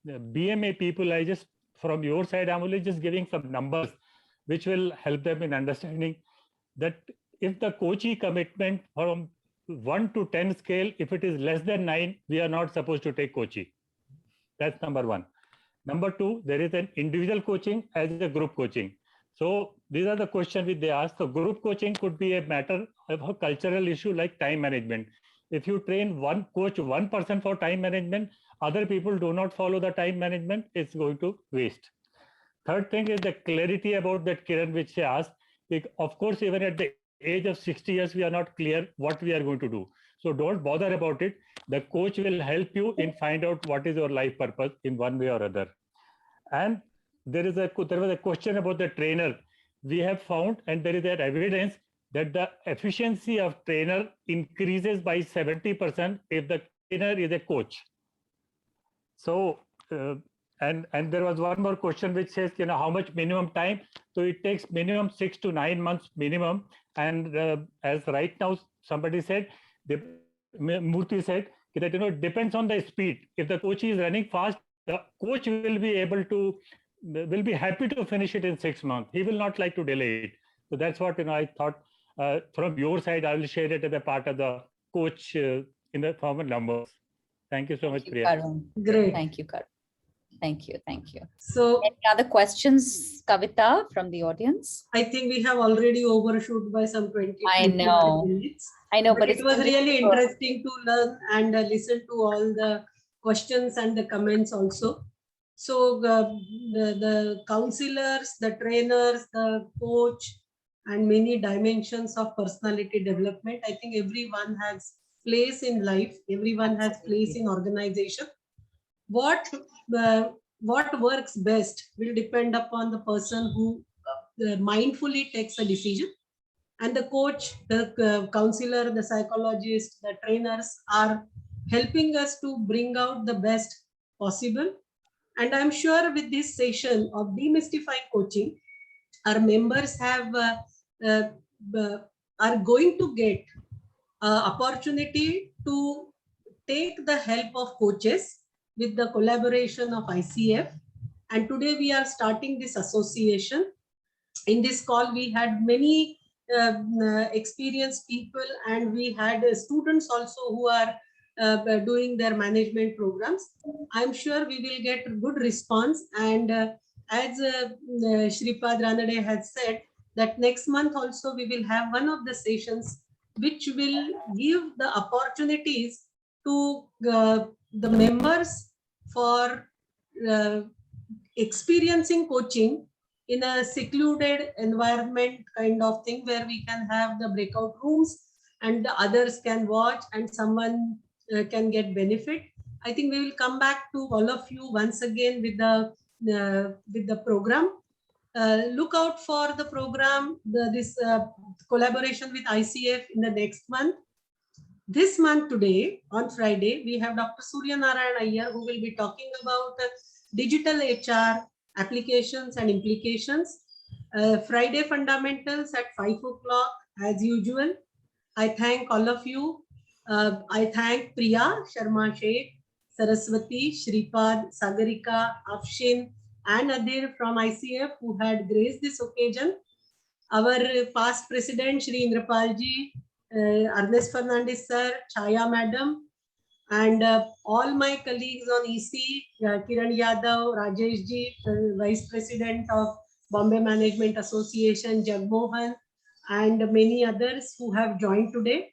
BMA people, I just, from your side, I'm only just giving some numbers which will help them in understanding that if the coachee commitment from 1 to 10 scale, if it is less than 9, we are not supposed to take coachee. That's number one. Number two, there is an individual coaching as a group coaching. So these are the questions which they ask. So group coaching could be a matter of a cultural issue like time management. If you train one person for time management, other people do not follow the time management, it's going to waste. Third thing is the clarity about that, Kiran, which she asked. Of course, even at the age of 60 years, we are not clear what we are going to do. So don't bother about it. The coach will help you in find out what is your life purpose in one way or other. And there was a question about the trainer. We have found, and there is that evidence that the efficiency of trainer increases by 70% if the trainer is a coach. So, and there was one more question which says, how much minimum time? So it takes minimum 6 to 9 months minimum. And as right now somebody said, Murthy said that it depends on the speed. If the coach is running fast, the coach will be happy to finish it in 6 months. He will not like to delay it. So that's what I thought. From your side, I will share it as a part of the coach in the form of numbers. Thank you so much, Priya. Karun. Great. Thank you, Karun. Thank you. Thank you. So any other questions, Kavita, from the audience? I think we have already overshoot by some 20 minutes. I know, but it was really interesting to learn and listen to all the questions and the comments also. So the counselors, the trainers, the coach, and many dimensions of personality development. I think everyone has place in life. Everyone has place in organization. What works best will depend upon the person who mindfully takes a decision. And the coach, the counselor, the psychologist, the trainers are helping us to bring out the best possible. And I'm sure with this session of demystifying coaching, our members have are going to get opportunity to take the help of coaches with the collaboration of ICF. And today we are starting this association. In this call, we had many experienced people, and we had students also who are doing their management programs. I'm sure we will get a good response. And as Shripad Ranade has said, that next month also we will have one of the sessions which will give the opportunities to the members for experiencing coaching in a secluded environment kind of thing, where we can have the breakout rooms and the others can watch and someone can get benefit. I think we will come back to all of you once again with the program. Look out for the program, this collaboration with ICF in the next month. This month today, on Friday, we have Dr. Surya Narayan Iyer, who will be talking about digital HR applications and implications. Friday fundamentals at 5 o'clock as usual. I thank all of you. I thank Priya, Sharma Sheikh, Saraswati, Shripad, Sagarika, Afshin, and Adir from ICF who had graced this occasion. Our past president, Shri Indrapalji, Ernest Fernandez sir, Chaya madam, And all my colleagues on EC, Kiran Yadav, Rajesh Ji, Vice President of Bombay Management Association, Jagmohan, and many others who have joined today.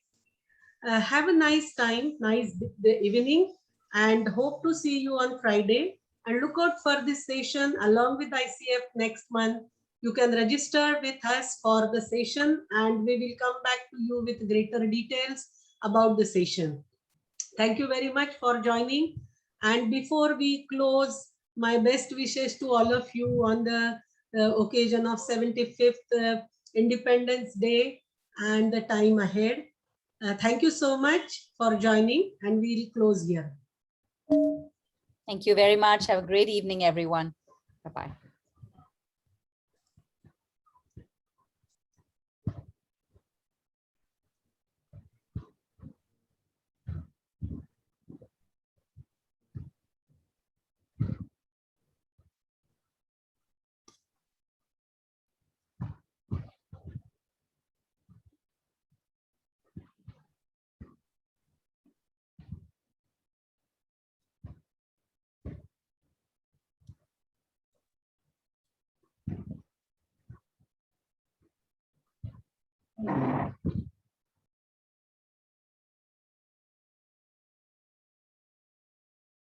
Have a nice time, nice evening, and hope to see you on Friday. And look out for this session along with ICF next month. You can register with us for the session, and we will come back to you with greater details about the session. Thank you very much for joining. And before we close, my best wishes to all of you on the occasion of 75th Independence Day and the time ahead. Thank you so much for joining, and we'll close here. Thank you very much. Have a great evening, everyone. Bye-bye.